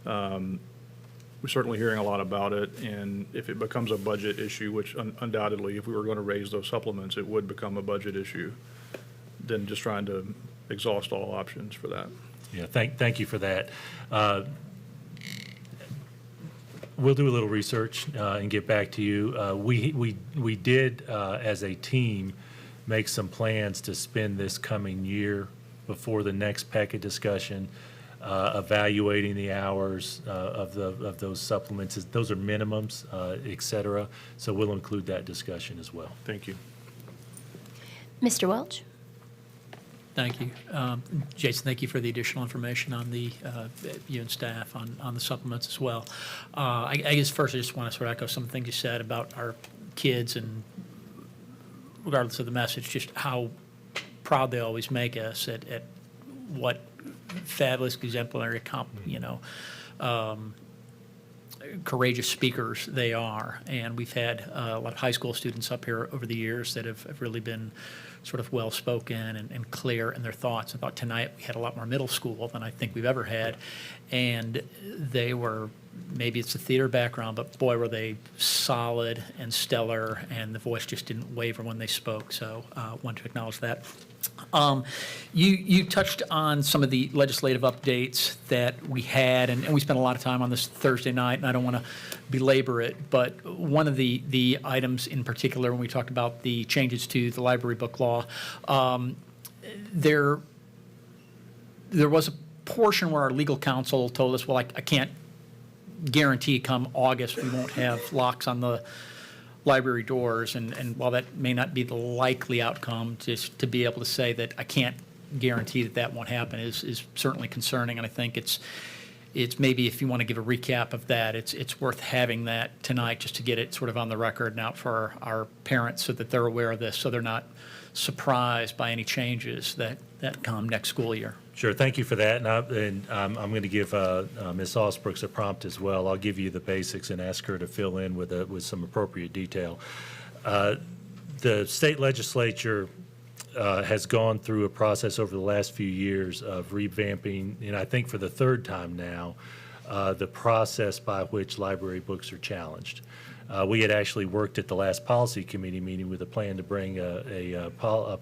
We're certainly hearing a lot about it, and if it becomes a budget issue, which undoubtedly, if we were going to raise those supplements, it would become a budget issue, then just trying to exhaust all options for that. Yeah, thank you for that. We'll do a little research and get back to you. We did, as a team, make some plans to spend this coming year before the next packet discussion, evaluating the hours of those supplements. Those are minimums, et cetera. So we'll include that discussion as well. Thank you. Mr. Welch? Thank you. Jason, thank you for the additional information on the, you and staff on the supplements as well. I guess first I just want to sort of echo some things you said about our kids, and regardless of the message, just how proud they always make us at what fabulous, exemplary, courageous speakers they are. And we've had a lot of high school students up here over the years that have really been sort of well-spoken and clear in their thoughts. I thought tonight we had a lot more middle school than I think we've ever had. And they were, maybe it's a theater background, but boy, were they solid and stellar, and the voice just didn't waver when they spoke. So I wanted to acknowledge that. You touched on some of the legislative updates that we had, and we spent a lot of time on this Thursday night, and I don't want to belabor it, but one of the items in particular, when we talked about the changes to the library book law, there was a portion where our legal counsel told us, well, I can't guarantee come August we won't have locks on the library doors, and while that may not be the likely outcome, just to be able to say that I can't guarantee that won't happen is certainly concerning. And I think it's maybe, if you want to give a recap of that, it's worth having that tonight just to get it sort of on the record and out for our parents so that they're aware of this, so they're not surprised by any changes that come next school year. Sure, thank you for that, and I'm going to give Ms. Osbrooks a prompt as well. I'll give you the basics and ask her to fill in with some appropriate detail. The state legislature has gone through a process over the last few years of revamping, and I think for the third time now, the process by which library books are challenged. We had actually worked at the last policy committee meeting with a plan to bring a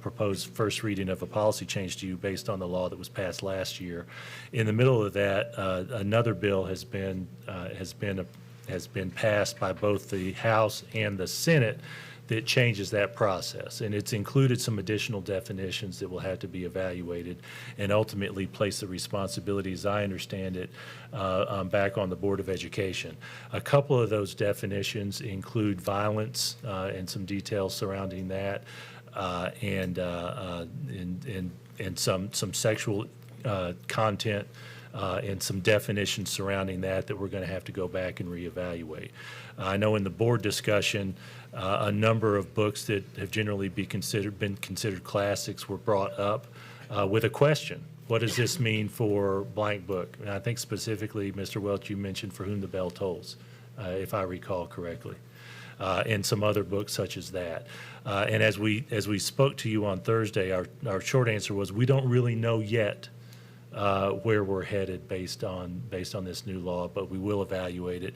proposed first reading of a policy change to you based on the law that was passed last year. In the middle of that, another bill has been passed by both the House and the Senate that changes that process, and it's included some additional definitions that will have to be evaluated and ultimately place the responsibility, as I understand it, back on the Board of Education. A couple of those definitions include violence and some details surrounding that, and some sexual content and some definitions surrounding that we're going to have to go back and reevaluate. I know in the board discussion, a number of books that have generally been considered classics were brought up with a question. What does this mean for blank book? And I think specifically, Mr. Welch, you mentioned For Whom the Bell Tolls, if I recall correctly, and some other books such as that. And as we spoke to you on Thursday, our short answer was we don't really know yet where we're headed based on this new law, but we will evaluate it.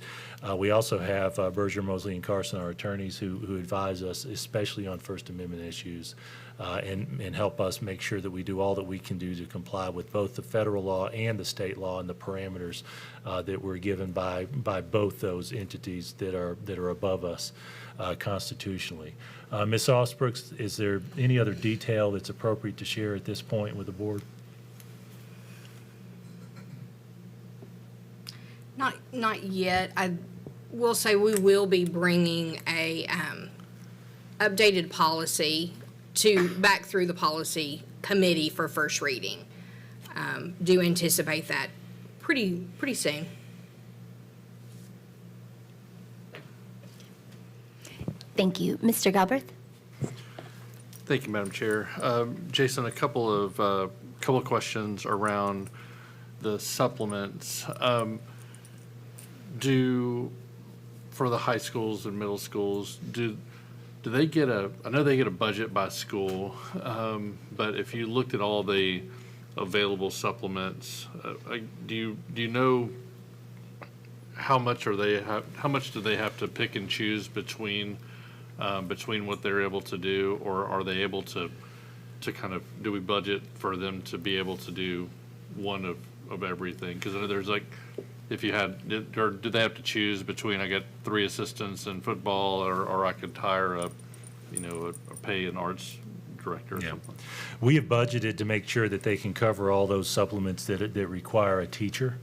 We also have Berger, Mosley, and Carson, our attorneys, who advise us, especially on First Amendment issues, and help us make sure that we do all that we can do to comply with both the federal law and the state law and the parameters that we're given by both those entities that are above us constitutionally. Ms. Osbrooks, is there any other detail that's appropriate to share at this point with the board? Not yet. I will say we will be bringing a updated policy back through the policy committee for first reading. Do anticipate that pretty soon. Thank you. Mr. Galbraith? Thank you, Madam Chair. Jason, a couple of questions around the supplements. Do for the high schools and middle schools, do they get I know they get a budget by school, but if you looked at all the available supplements, do you know how much do they have to pick and choose between what they're able to do, or are they able to kind of, do we budget for them to be able to do one of everything? Because I know there's like, if you had, or do they have to choose between, I got 3 assistants in football, or I could hire a pay an arts director or something? We have budgeted to make sure that they can cover all those supplements that require a teacher.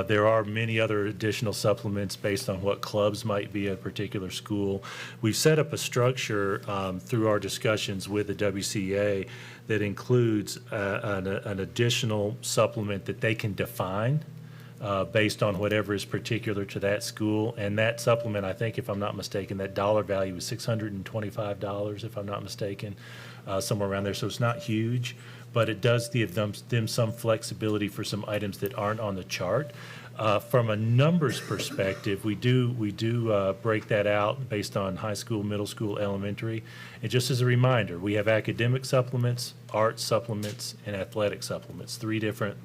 There are many other additional supplements based on what clubs might be at a particular school. We've set up a structure through our discussions with the WCA that includes an additional supplement that they can define based on whatever is particular to that school. And that supplement, I think, if I'm not mistaken, that dollar value is $625, if I'm not mistaken, somewhere around there. So it's not huge, but it does give them some flexibility for some items that aren't on the chart. From a numbers perspective, we do break that out based on high school, middle school, elementary. And just as a reminder, we have academic supplements, arts supplements, and athletic supplements, three different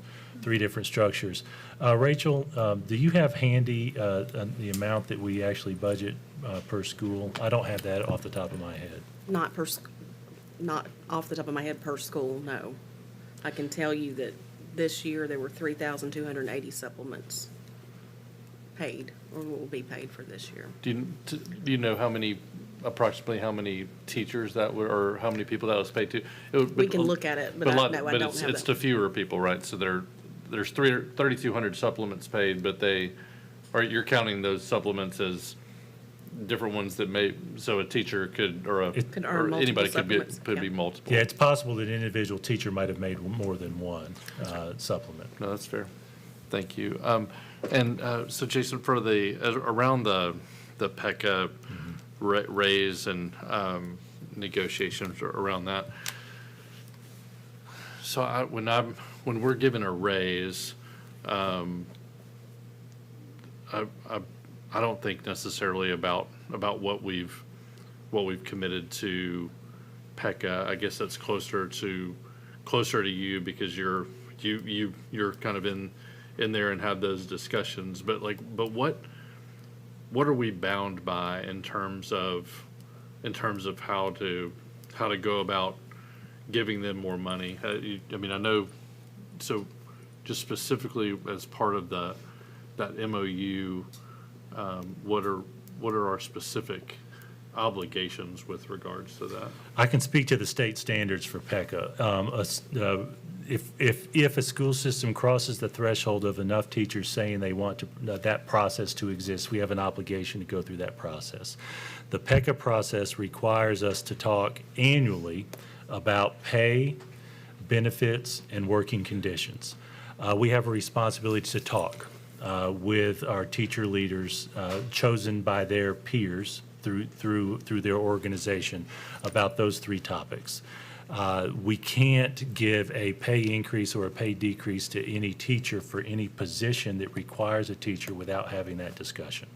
structures. Rachel, do you have handy the amount that we actually budget per school? I don't have that off the top of my head. Not off the top of my head per school, no. I can tell you that this year there were 3,280 supplements paid, or will be paid for this year. Do you know approximately how many teachers that were, or how many people that was paid to? We can look at it, but I don't have that. It's to fewer people, right? So there's 3,200 supplements paid, but you're counting those supplements as different ones that so a teacher could earn anybody could be multiple. Yeah, it's possible that an individual teacher might have made more than one supplement. No, that's fair. Thank you. So Jason, for around the PECA raise and negotiations around that. So when we're given a raise, I don't think necessarily about what we've committed to PECA. I guess that's closer to you because you're kind of in there and have those discussions. But what are we bound by in terms of how to go about giving them more money? I mean, I know. So, just specifically as part of that MOU. What are our specific obligations with regards to that? I can speak to the state standards for PECA. If a school system crosses the threshold of enough teachers saying they want that process to exist, we have an obligation to go through that process. The PECA process requires us to talk annually about pay, benefits, and working conditions. We have a responsibility to talk with our teacher leaders chosen by their peers through their organization about those 3 topics. We can't give a pay increase or a pay decrease to any teacher for any position that requires a teacher without having that discussion.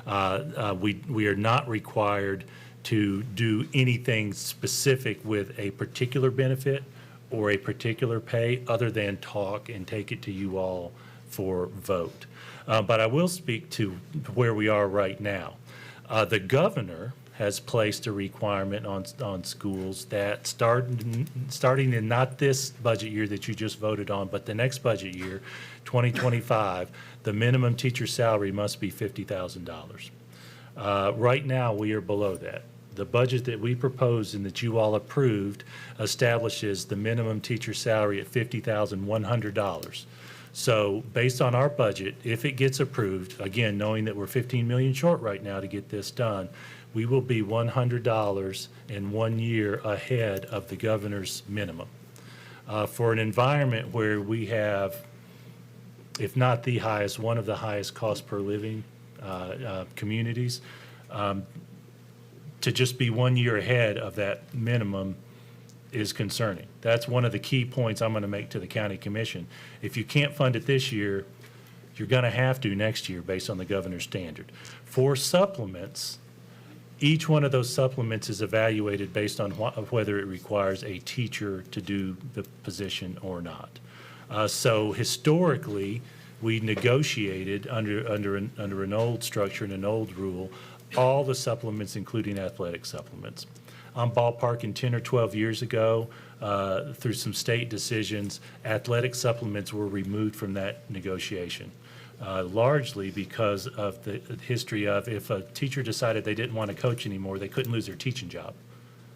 We are not required to do anything specific with a particular benefit or a particular pay other than talk and take it to you all for vote. But I will speak to where we are right now. The governor has placed a requirement on schools that starting in not this budget year that you just voted on, but the next budget year, 2025, the minimum teacher salary must be $50,000. Right now, we are below that. The budget that we proposed and that you all approved establishes the minimum teacher salary at $50,100. So based on our budget, if it gets approved, again, knowing that we're 15 million short right now to get this done, we will be $100 in 1 year ahead of the governor's minimum. For an environment where we have, if not the highest, one of the highest cost per living communities, to just be 1 year ahead of that minimum is concerning. That's one of the key points I'm going to make to the county commission. If you can't fund it this year, You're going to have to next year based on the governor's standard. For supplements, each one of those supplements is evaluated based on whether it requires a teacher to do the position or not. So historically, we negotiated under an old structure and an old rule, all the supplements, including athletic supplements. I'm ballparking 10 or 12 years ago, through some state decisions, athletic supplements were removed from that negotiation. Largely because of the history of if a teacher decided they didn't want to coach anymore, they couldn't lose their teaching job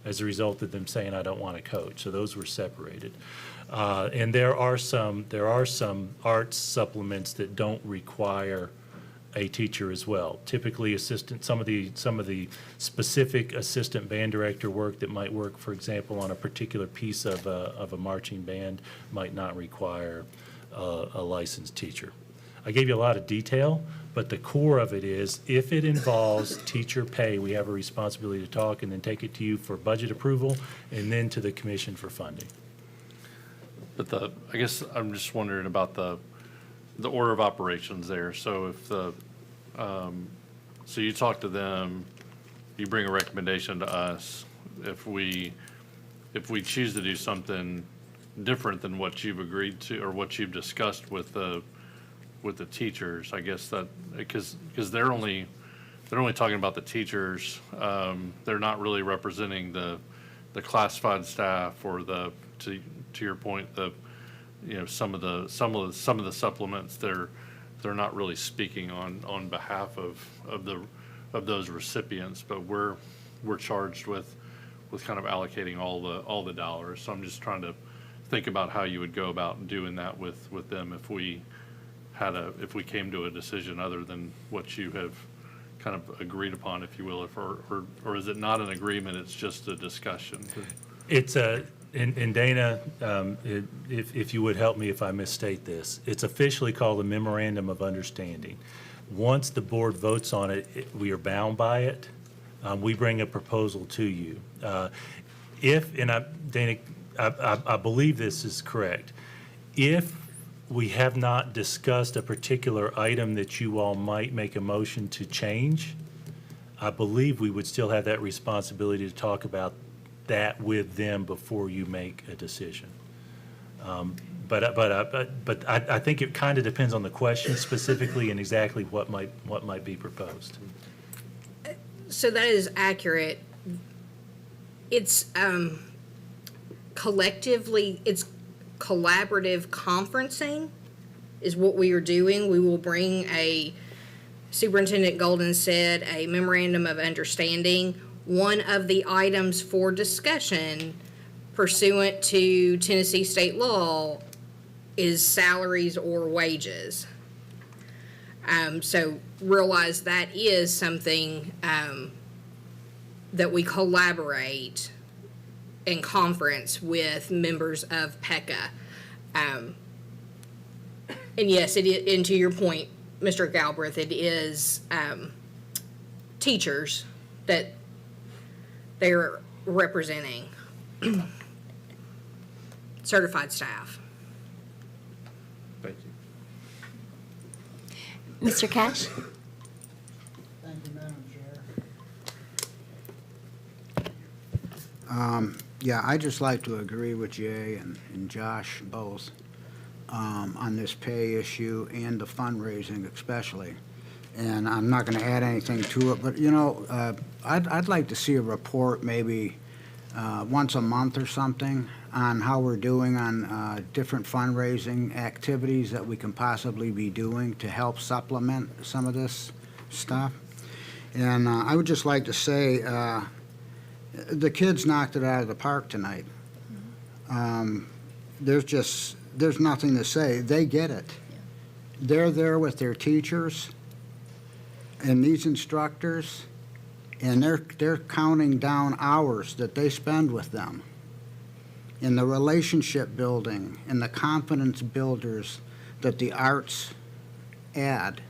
as a result of them saying, I don't want to coach. So those were separated. And there are some arts supplements that don't require a teacher as well. Typically some of the specific assistant band director work that might work, for example, on a particular piece of a marching band might not require a licensed teacher. I gave you a lot of detail, but the core of it is if it involves teacher pay, we have a responsibility to talk and then take it to you for budget approval and then to the commission for funding. But I guess I'm just wondering about the order of operations there. So if so you talk to them, you bring a recommendation to us. If we choose to do something different than what you've agreed to or what you've discussed with the teachers, I guess that because they're only talking about the teachers. They're not really representing the classified staff or to your point, some of the supplements they're not really speaking on behalf of those recipients, but we're charged with kind of allocating all the dollars. So I'm just trying to think about how you would go about doing that with them if we came to a decision other than what you have kind of agreed upon, if you will, or is it not an agreement, it's just a discussion? It's and Dana, if you would help me if I misstate this, it's officially called a Memorandum of Understanding. Once the board votes on it, we are bound by it. We bring a proposal to you. Dana, I believe this is correct. If we have not discussed a particular item that you all might make a motion to change, I believe we would still have that responsibility to talk about that with them before you make a decision. But I think it kind of depends on the question specifically and exactly what might be proposed. So that is accurate. It's it's collaborative conferencing is what we are doing. We will bring Superintendent Golden said, a memorandum of understanding. One of the items for discussion pursuant to Tennessee state law is salaries or wages. So realize that is something that we collaborate and conference with members of PECA. And yes, and to your point, Mr. Galbraith, it is teachers that they're representing, certified staff. Thank you. Mr. Cash? Thank you, Madam Chair. Yeah, I'd just like to agree with Jay and Josh both on this pay issue and the fundraising especially. And I'm not going to add anything to it, but, I'd like to see a report maybe once a month or something on how we're doing on different fundraising activities that we can possibly be doing to help supplement some of this stuff. And I would just like to say the kids knocked it out of the park tonight. There's nothing to say. They get it. They're there with their teachers and these instructors, and they're counting down hours that they spend with them in the relationship building and the confidence builders that the arts add.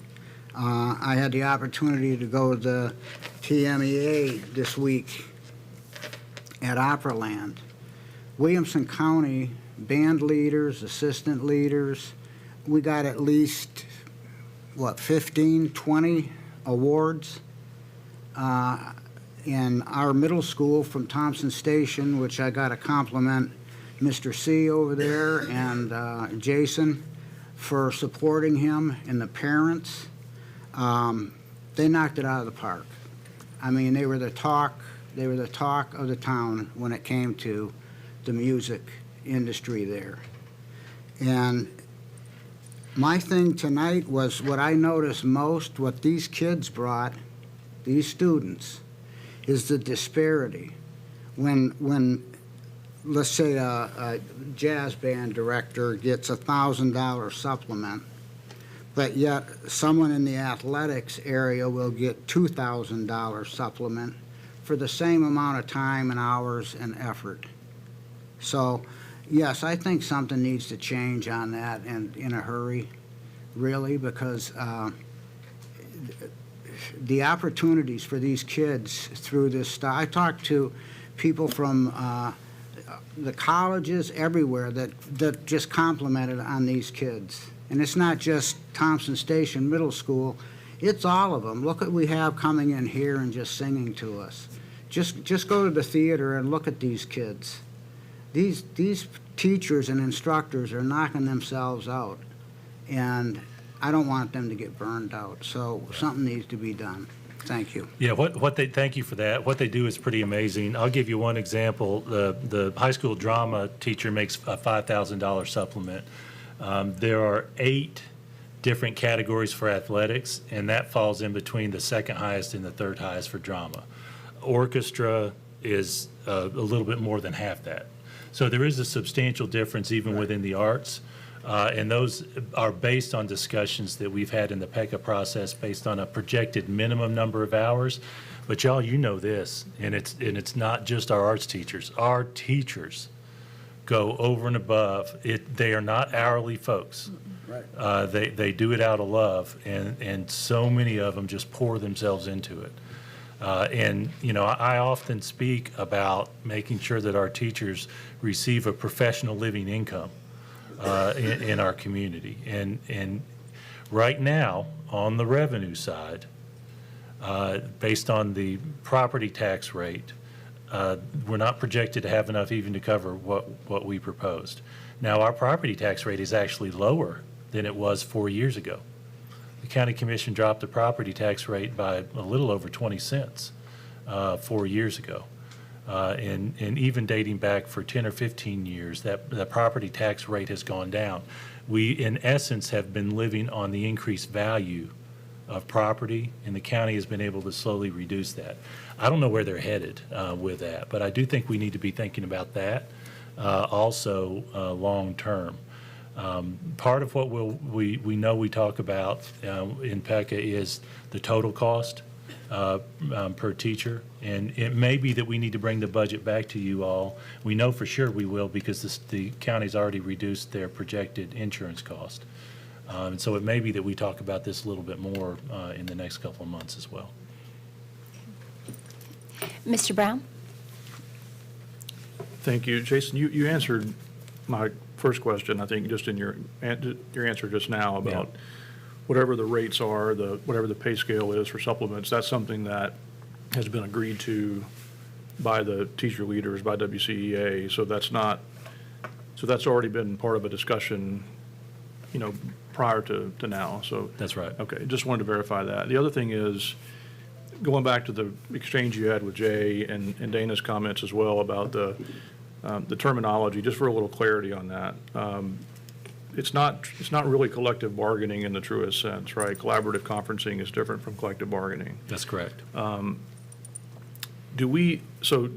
I had the opportunity to go to the TMEA this week at Operaland. Williamson County band leaders, assistant leaders, we got at least 15, 20 awards. In our middle school from Thompson Station, which I got to compliment Mr. C over there and Jason for supporting him, and the parents. They knocked it out of the park. I mean, they were the talk of the town when it came to the music industry there. And my thing tonight was what I noticed most, what these kids brought, these students, is the disparity. When let's say a jazz band director gets a $1,000 supplement, but yet someone in the athletics area will get $2,000 supplement for the same amount of time and hours and effort. So, yes, I think something needs to change on that, and in a hurry, really, because the opportunities for these kids through this stuff. I talked to people from the colleges everywhere that just complimented on these kids. And it's not just Thompson Station Middle School, it's all of them. Look what we have coming in here and just singing to us. Just go to the theater and look at these kids. These teachers and instructors are knocking themselves out, and I don't want them to get burned out. So something needs to be done. Thank you. Yeah, thank you for that. What they do is pretty amazing. I'll give you one example. The high school drama teacher makes a $5,000 supplement. There are 8 different categories for athletics, and that falls in between the second highest and the third highest for drama. Orchestra is a little bit more than half that. So there is a substantial difference even within the arts. And those are based on discussions that we've had in the PECA process based on a projected minimum number of hours. But y'all, you know this, and it's not just our arts teachers. Our teachers go over and above. They are not hourly folks. Right. They do it out of love, and so many of them just pour themselves into it. And, you know, I often speak about making sure that our teachers receive a professional living income in our community. And right now, on the revenue side, based on the property tax rate, we're not projected to have enough even to cover what we proposed. Now, our property tax rate is actually lower than it was 4 years ago. The county commission dropped the property tax rate by a little over 20 cents 4 years ago. And even dating back for 10 or 15 years, the property tax rate has gone down. We, in essence, have been living on the increased value of property, and the county has been able to slowly reduce that. I don't know where they're headed with that, but I do think we need to be thinking about that also long term. Part of what we know we talk about in PECA is the total cost per teacher, and it may be that we need to bring the budget back to you all. We know for sure we will because the county's already reduced their projected insurance cost. And so it may be that we talk about this a little bit more in the next couple of months as well. Mr. Brown? Thank you. Jason, you answered my first question, I think, just in your answer just now about whatever the rates are, whatever the pay scale is for supplements. That's something that has been agreed to by the teacher leaders, by WCEA. So that's already been part of a discussion, you know, prior to now. So that's right. Okay, just wanted to verify that. The other thing is, going back to the exchange you had with Jay and Dana's comments as well about the terminology, just for a little clarity on that. It's not really collective bargaining in the truest sense, right? Collaborative conferencing is different from collective bargaining. That's correct. So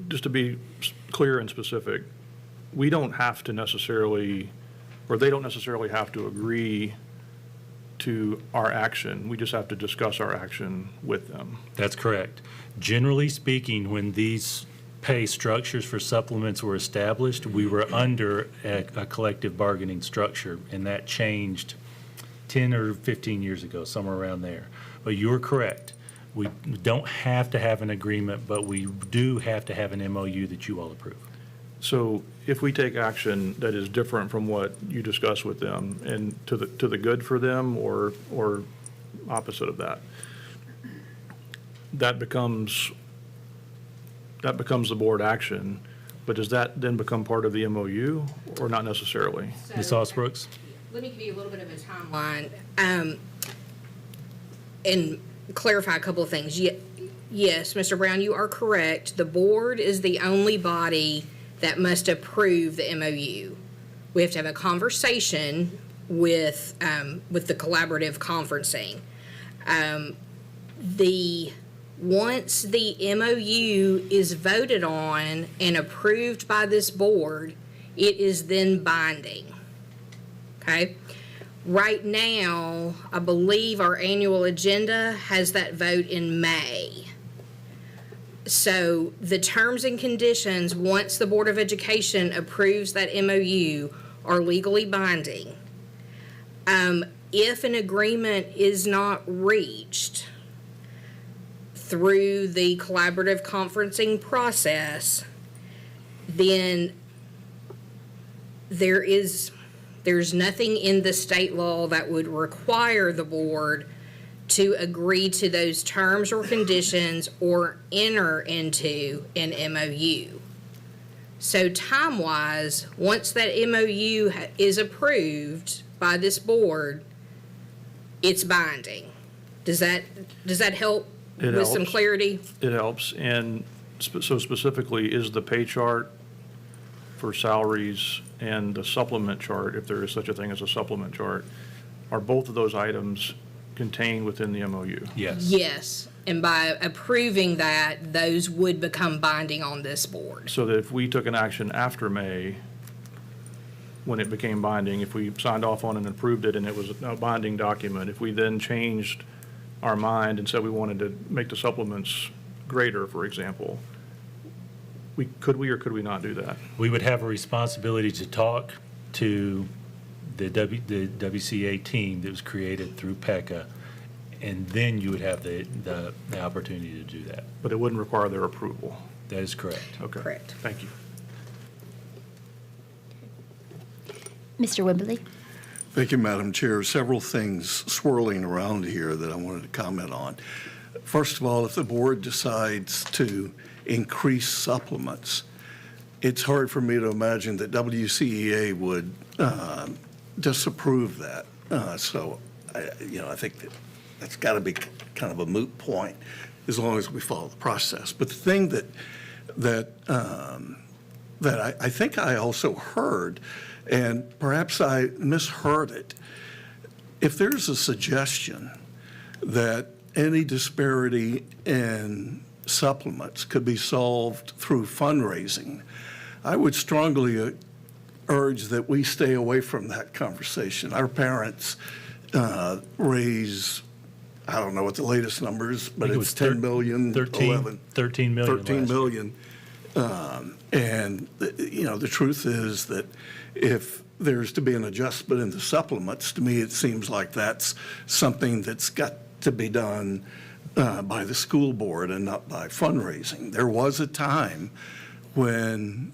just to be clear and specific, we don't have to necessarily, or they don't necessarily have to agree to our action. We just have to discuss our action with them. That's correct. Generally speaking, when these pay structures for supplements were established, we were under a collective bargaining structure, and that changed 10 or 15 years ago, somewhere around there. But you're correct. We don't have to have an agreement, but we do have to have an MOU that you all approve. So if we take action that is different from what you discuss with them and to the good for them or opposite of that. That becomes the board action, but does that then become part of the MOU or not necessarily? Ms. Osbrooks? Let me give you a little bit of a timeline and clarify a couple of things. Yes, Mr. Brown, you are correct. The board is the only body that must approve the MOU. We have to have a conversation with the collaborative conferencing. Once the MOU is voted on and approved by this board, it is then binding. Okay? Right now, I believe our annual agenda has that vote in May. So the terms and conditions, once the Board of Education approves that MOU, are legally binding. If an agreement is not reached through the collaborative conferencing process, then there's nothing in the state law that would require the board to agree to those terms or conditions or enter into an MOU. So time-wise, once that MOU is approved by this board, it's binding. Does that help with some clarity? It helps. And so specifically, is the pay chart for salaries and the supplement chart, if there is such a thing as a supplement chart, are both of those items contained within the MOU? Yes. Yes, and by approving that, those would become binding on this board. So that if we took an action after May, when it became binding, if we signed off on and approved it and it was a binding document, if we then changed our mind and said we wanted to make the supplements greater, for example, could we or could we not do that? We would have a responsibility to talk to the WCA team that was created through PECA, and then you would have the opportunity to do that. But it wouldn't require their approval? That is correct. Okay. Correct. Thank you. Mr. Wimberly? Thank you, Madam Chair. Several things swirling around here that I wanted to comment on. First of all, if the board decides to increase supplements, it's hard for me to imagine that WCEA would disapprove that. So I think that's got to be kind of a moot point as long as we follow the process. But the thing that I think I also heard, and perhaps I misheard it, if there's a suggestion that any disparity in supplements could be solved through fundraising, I would strongly urge that we stay away from that conversation. Our parents raise, I don't know what the latest numbers, but it's 10 million, 11. 13 million. 13 million. And, the truth is that if there's to be an adjustment in the supplements, to me, it seems like that's something that's got to be done by the school board and not by fundraising. There was a time when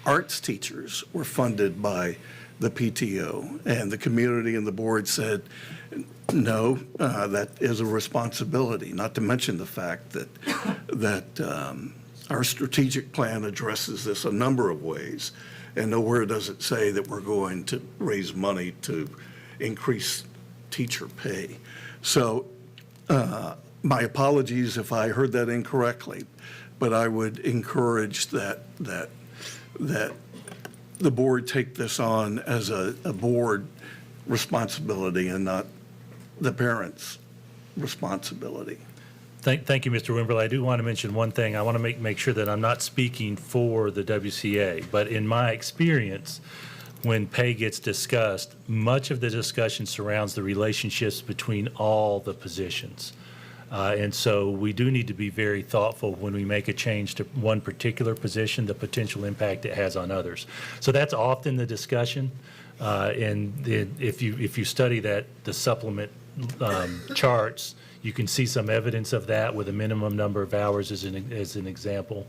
arts teachers were funded by the PTO, and the community and the board said, no, that is a responsibility, not to mention the fact that our strategic plan addresses this a number of ways, and nowhere does it say that we're going to raise money to increase teacher pay. So my apologies if I heard that incorrectly, but I would encourage that the board take this on as a board responsibility and not the parents' responsibility. Thank you, Mr. Wimberly. I do want to mention one thing. I want to make sure that I'm not speaking for the WCA, but in my experience, when pay gets discussed, much of the discussion surrounds the relationships between all the positions. And so we do need to be very thoughtful when we make a change to one particular position, the potential impact it has on others. So that's often the discussion. And if you study the supplement charts, you can see some evidence of that with a minimum number of hours as an example.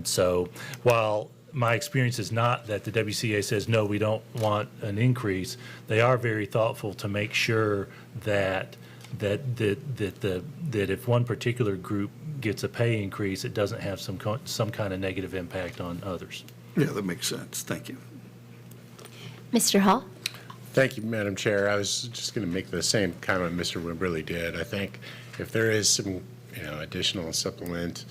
So while my experience is not that the WCA says, no, we don't want an increase. They are very thoughtful to make sure that if one particular group gets a pay increase, it doesn't have some kind of negative impact on others. Yeah, that makes sense. Thank you. Mr. Hall? Thank you, Madam Chair. I was just going to make the same comment Mr. Wimberly did. I think if there is some, additional supplement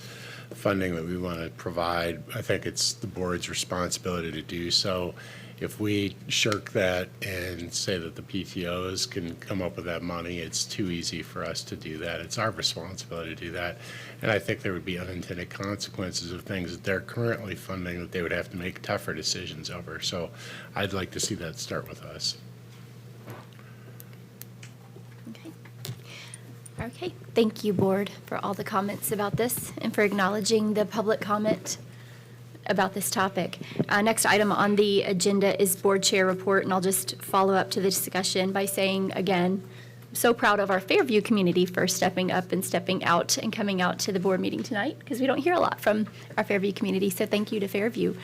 funding that we want to provide, I think it's the board's responsibility to do so. If we shirk that and say that the PTOs can come up with that money, it's too easy for us to do that. It's our responsibility to do that. And I think there would be unintended consequences of things that they're currently funding that they would have to make tougher decisions over. So I'd like to see that start with us. Okay, thank you, Board, for all the comments about this and for acknowledging the public comment about this topic. Next item on the agenda is Board Chair Report, and I'll just follow up to the discussion by saying, again, I'm so proud of our Fairview community for stepping up and stepping out and coming out to the board meeting tonight, because we don't hear a lot from our Fairview community, so thank you to Fairview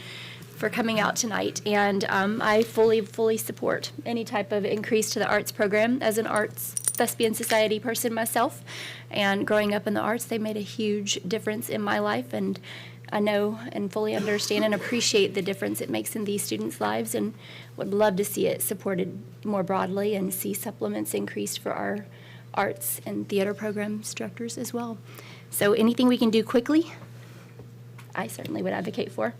for coming out tonight. And I fully support any type of increase to the arts program. As an Arts Thespian Society person myself, and growing up in the arts, they made a huge difference in my life, and I know and fully understand and appreciate the difference it makes in these students' lives, and would love to see it supported more broadly and see supplements increased for our arts and theater programs directors as well. So anything we can do quickly, I certainly would advocate for.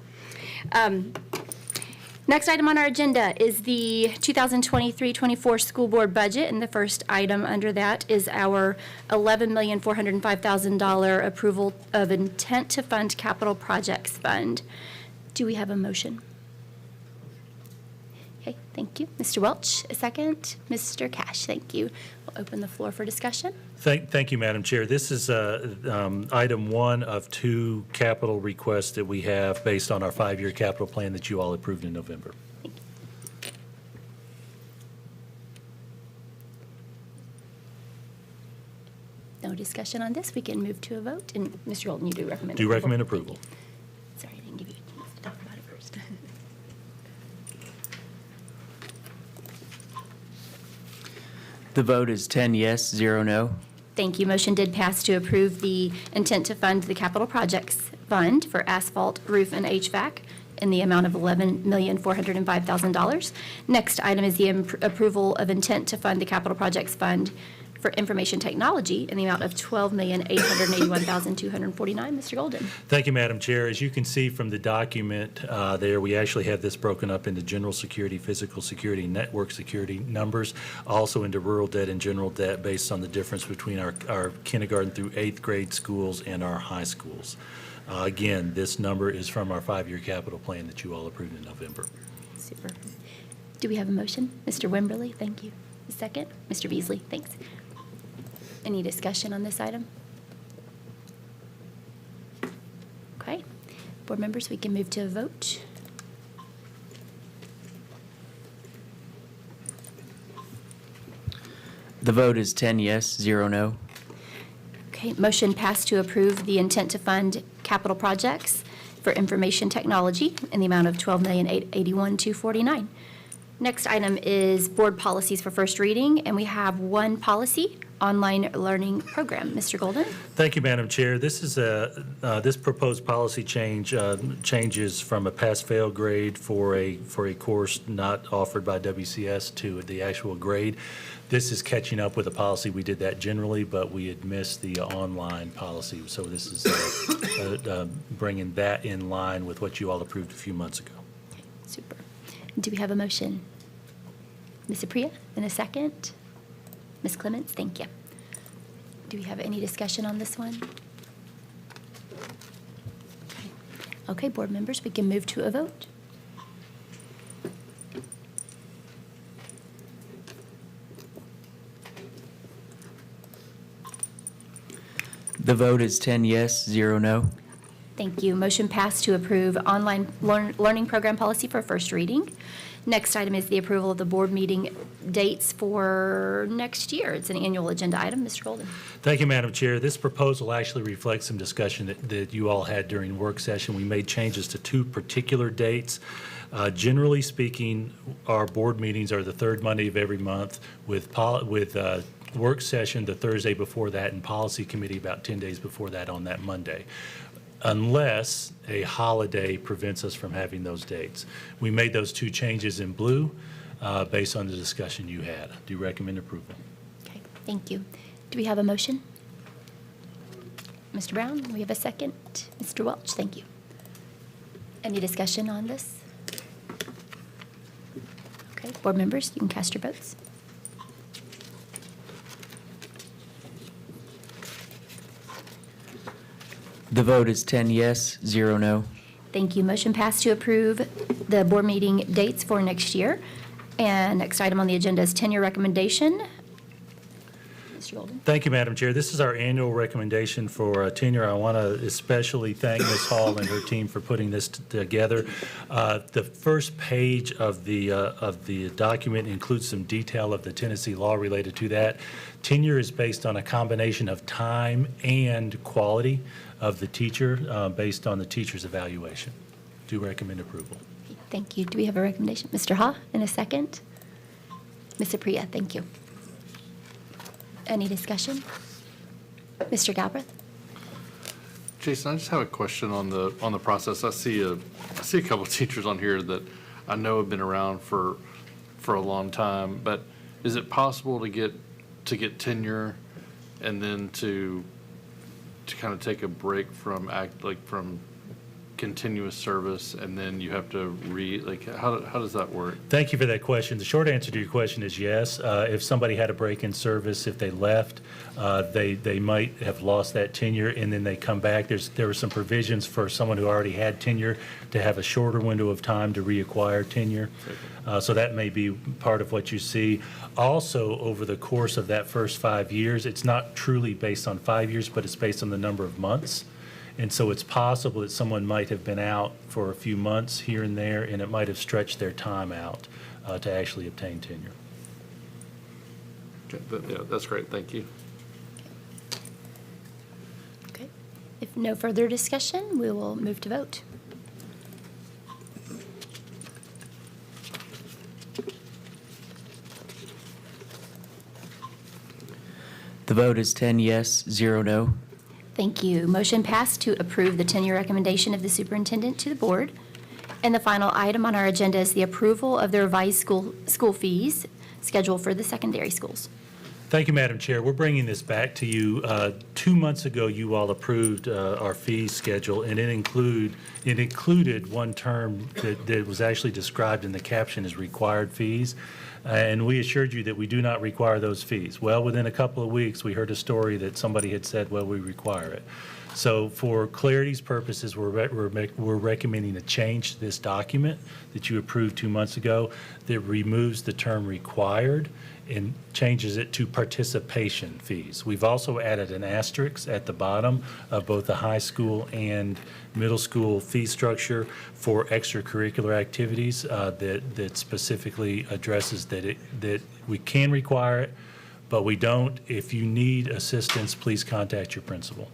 Next item on our agenda is the 2023-24 school board budget, and the first item under that is our $11,405,000 approval of intent to fund capital projects fund. Do we have a motion? Okay, thank you. Mr. Welch, a second. Mr. Cash, thank you. We'll open the floor for discussion. Thank you, Madam Chair. This is item one of two capital requests that we have based on our 5-year capital plan that you all approved in November. No discussion on this. We can move to a vote. And Mr. Golden, you do recommend Do approval? recommend approval. Sorry, I didn't give you a chance to talk about it first. The vote is 10 yes, 0 no. Thank you. Motion did pass to approve the intent to fund the capital projects fund for asphalt, roof, and HVAC in the amount of $11,405,000. Next item is the approval of intent to fund the capital projects fund for information technology in the amount of $12,881,249. Mr. Golden. Thank you, Madam Chair. As you can see from the document there, we actually have this broken up into general security, physical security, network security numbers, also into rural debt and general debt based on the difference between our kindergarten through 8th grade schools and our high schools. Again, this number is from our 5-year capital plan that you all approved in November. Super. Do we have a motion? Mr. Wimberly, thank you. A second? Mr. Beasley, thanks. Any discussion on this item? Okay. Board members, we can move to a vote. The vote is 10 yes, 0 no. Okay, motion passed to approve the intent to fund capital projects for information technology in the amount of $12,881,249. Next item is board policies for first reading, and we have one policy, online learning program. Mr. Golden? Thank you, Madam Chair. This is this proposed policy changes from a pass-fail grade for a course not offered by WCS to the actual grade. This is catching up with a policy. We did that generally, but we had missed the online policy. So this is bringing that in line with what you all approved a few months ago. Okay, super. Do we have a motion? Ms. Apria, in a second. Ms. Clements, thank you. Do we have any discussion on this one? Okay, board members, we can move to a vote. The vote is 10 yes, 0 no. Thank you. Motion passed to approve online learning program policy for first reading. Next item is the approval of the board meeting dates for next year. It's an annual agenda item. Mr. Golden. Thank you, Madam Chair. This proposal actually reflects some discussion that you all had during work session. We made changes to two particular dates. Generally speaking, our board meetings are the third Monday of every month with work session the Thursday before that and policy committee about 10 days before that on that Monday, unless a holiday prevents us from having those dates. We made those two changes in blue based on the discussion you had. Do recommend approval. Okay, thank you. Do we have a motion? Mr. Brown, we have a second. Mr. Welch, thank you. Any discussion on this? Okay, board members, you can cast your votes. The vote is 10 yes, 0 no. Thank you. Motion passed to approve the board meeting dates for next year. And next item on the agenda is tenure recommendation. Mr. Golden. Thank you, Madam Chair. This is our annual recommendation for tenure. I want to especially thank Ms. Hall and her team for putting this together. The first page of the document includes some detail of the Tennessee law related to that. Tenure is based on a combination of time and quality of the teacher based on the teacher's evaluation. Do recommend approval. Thank you. Do we have a recommendation? Mr. Ha, in a second. Mr. Priya, thank you. Any discussion? Mr. Galbraith? Jason, I just have a question on the process. I see a couple of teachers on here that I know have been around for a long time, but is it possible to get tenure and then to kind of take a break from from continuous service, and then you have to how does that work? Thank you for that question. The short answer to your question is yes. If somebody had a break in service, if they left, they might have lost that tenure, and then they come back. There were some provisions for someone who already had tenure to have a shorter window of time to reacquire tenure. So that may be part of what you see. Also, over the course of that first 5 years, it's not truly based on 5 years, but it's based on the number of months. And so it's possible that someone might have been out for a few months here and there, and it might have stretched their time out to actually obtain tenure. Okay, yeah, that's great. Thank you. Okay. If no further discussion, we will move to vote. The vote is 10 yes, 0 no. Thank you. Motion passed to approve the tenure recommendation of the superintendent to the board. And the final item on our agenda is the approval of the revised school fees schedule for the secondary schools. Thank you, Madam Chair. We're bringing this back to you. 2 months ago, you all approved our fee schedule, and it included one term that was actually described in the caption as required fees. And we assured you that we do not require those fees. Well, within a couple of weeks, we heard a story that somebody had said, well, we require it. So for clarity's purposes, we're recommending a change to this document that you approved 2 months ago that removes the term required and changes it to participation fees. We've also added an asterisk at the bottom of both the high school and middle school fee structure for extracurricular activities that specifically addresses that we can require it, but we don't. If you need assistance, please contact your principal.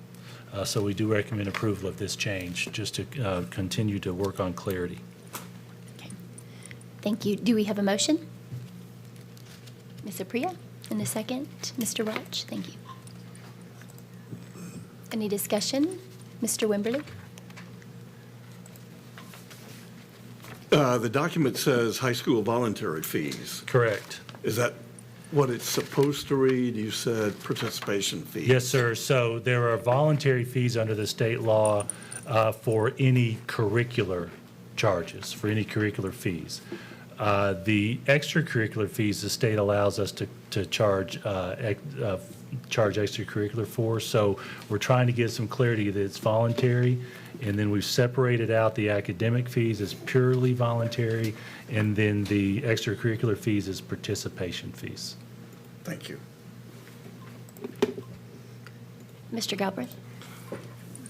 So we do recommend approval of this change just to continue to work on clarity. Okay. Thank you. Do we have a motion? Ms. Priya, in a second. Mr. Welch, thank you. Any discussion? Mr. Wimberly? The document says high school voluntary fees. Correct. Is that what it's supposed to read? You said participation fees. Yes, sir. So there are voluntary fees under the state law for any curricular charges, for any curricular fees. The extracurricular fees, the state allows us to charge extracurricular for. So we're trying to get some clarity that it's voluntary, and then we've separated out the academic fees as purely voluntary, and then the extracurricular fees as participation fees. Thank you. Mr. Galbraith?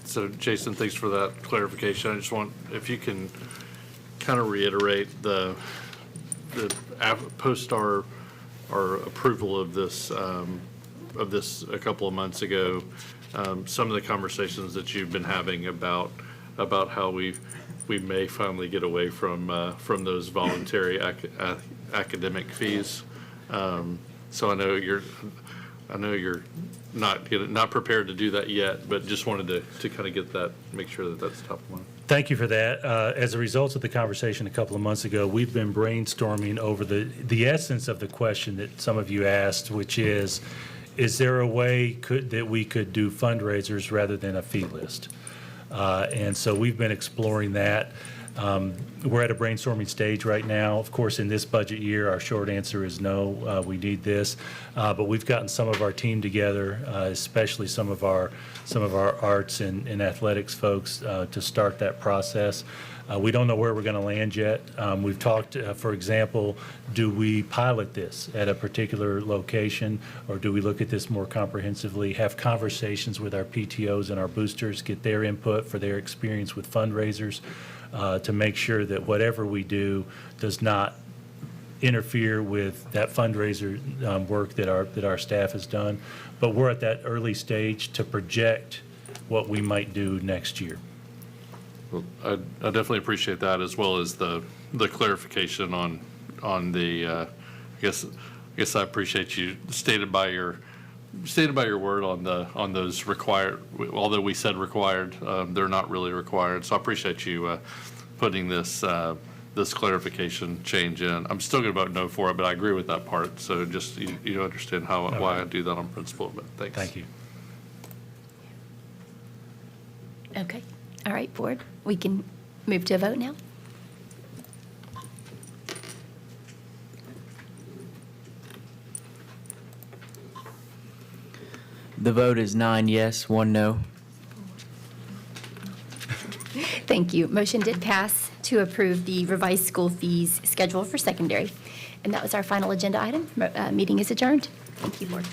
So Jason, thanks for that clarification. I just want, if you can kind of reiterate post our approval of this a couple of months ago, some of the conversations that you've been having about how we may finally get away from those voluntary academic fees. So I know you're not prepared to do that yet, but just wanted to kind of get that, make sure that that's top of mind. Thank you for that. As a result of the conversation a couple of months ago, we've been brainstorming over the essence of the question that some of you asked, which is there a way that we could do fundraisers rather than a fee list? And so we've been exploring that. We're at a brainstorming stage right now. Of course, in this budget year, our short answer is no, we need this. But we've gotten some of our team together, especially some of our arts and athletics folks, to start that process. We don't know where we're going to land yet. We've talked, for example, do we pilot this at a particular location, or do we look at this more comprehensively, have conversations with our PTOs and our boosters, get their input for their experience with fundraisers, to make sure that whatever we do does not interfere with that fundraiser work that our staff has done. But we're at that early stage to project what we might do next year. Well, I definitely appreciate that, as well as the clarification on the. I guess I appreciate you stated by your word on those required. Although we said required, they're not really required. So I appreciate you putting this clarification change in. I'm still going to vote no for it, but I agree with that part. So just you understand why I do that on principle. But thanks. Thank you. Okay. All right, board. We can move to a vote now. The vote is 9 yes, 1 no. Thank you. Motion did pass to approve the revised school fees schedule for secondary. And that was our final agenda item. Meeting is adjourned. Thank you, board.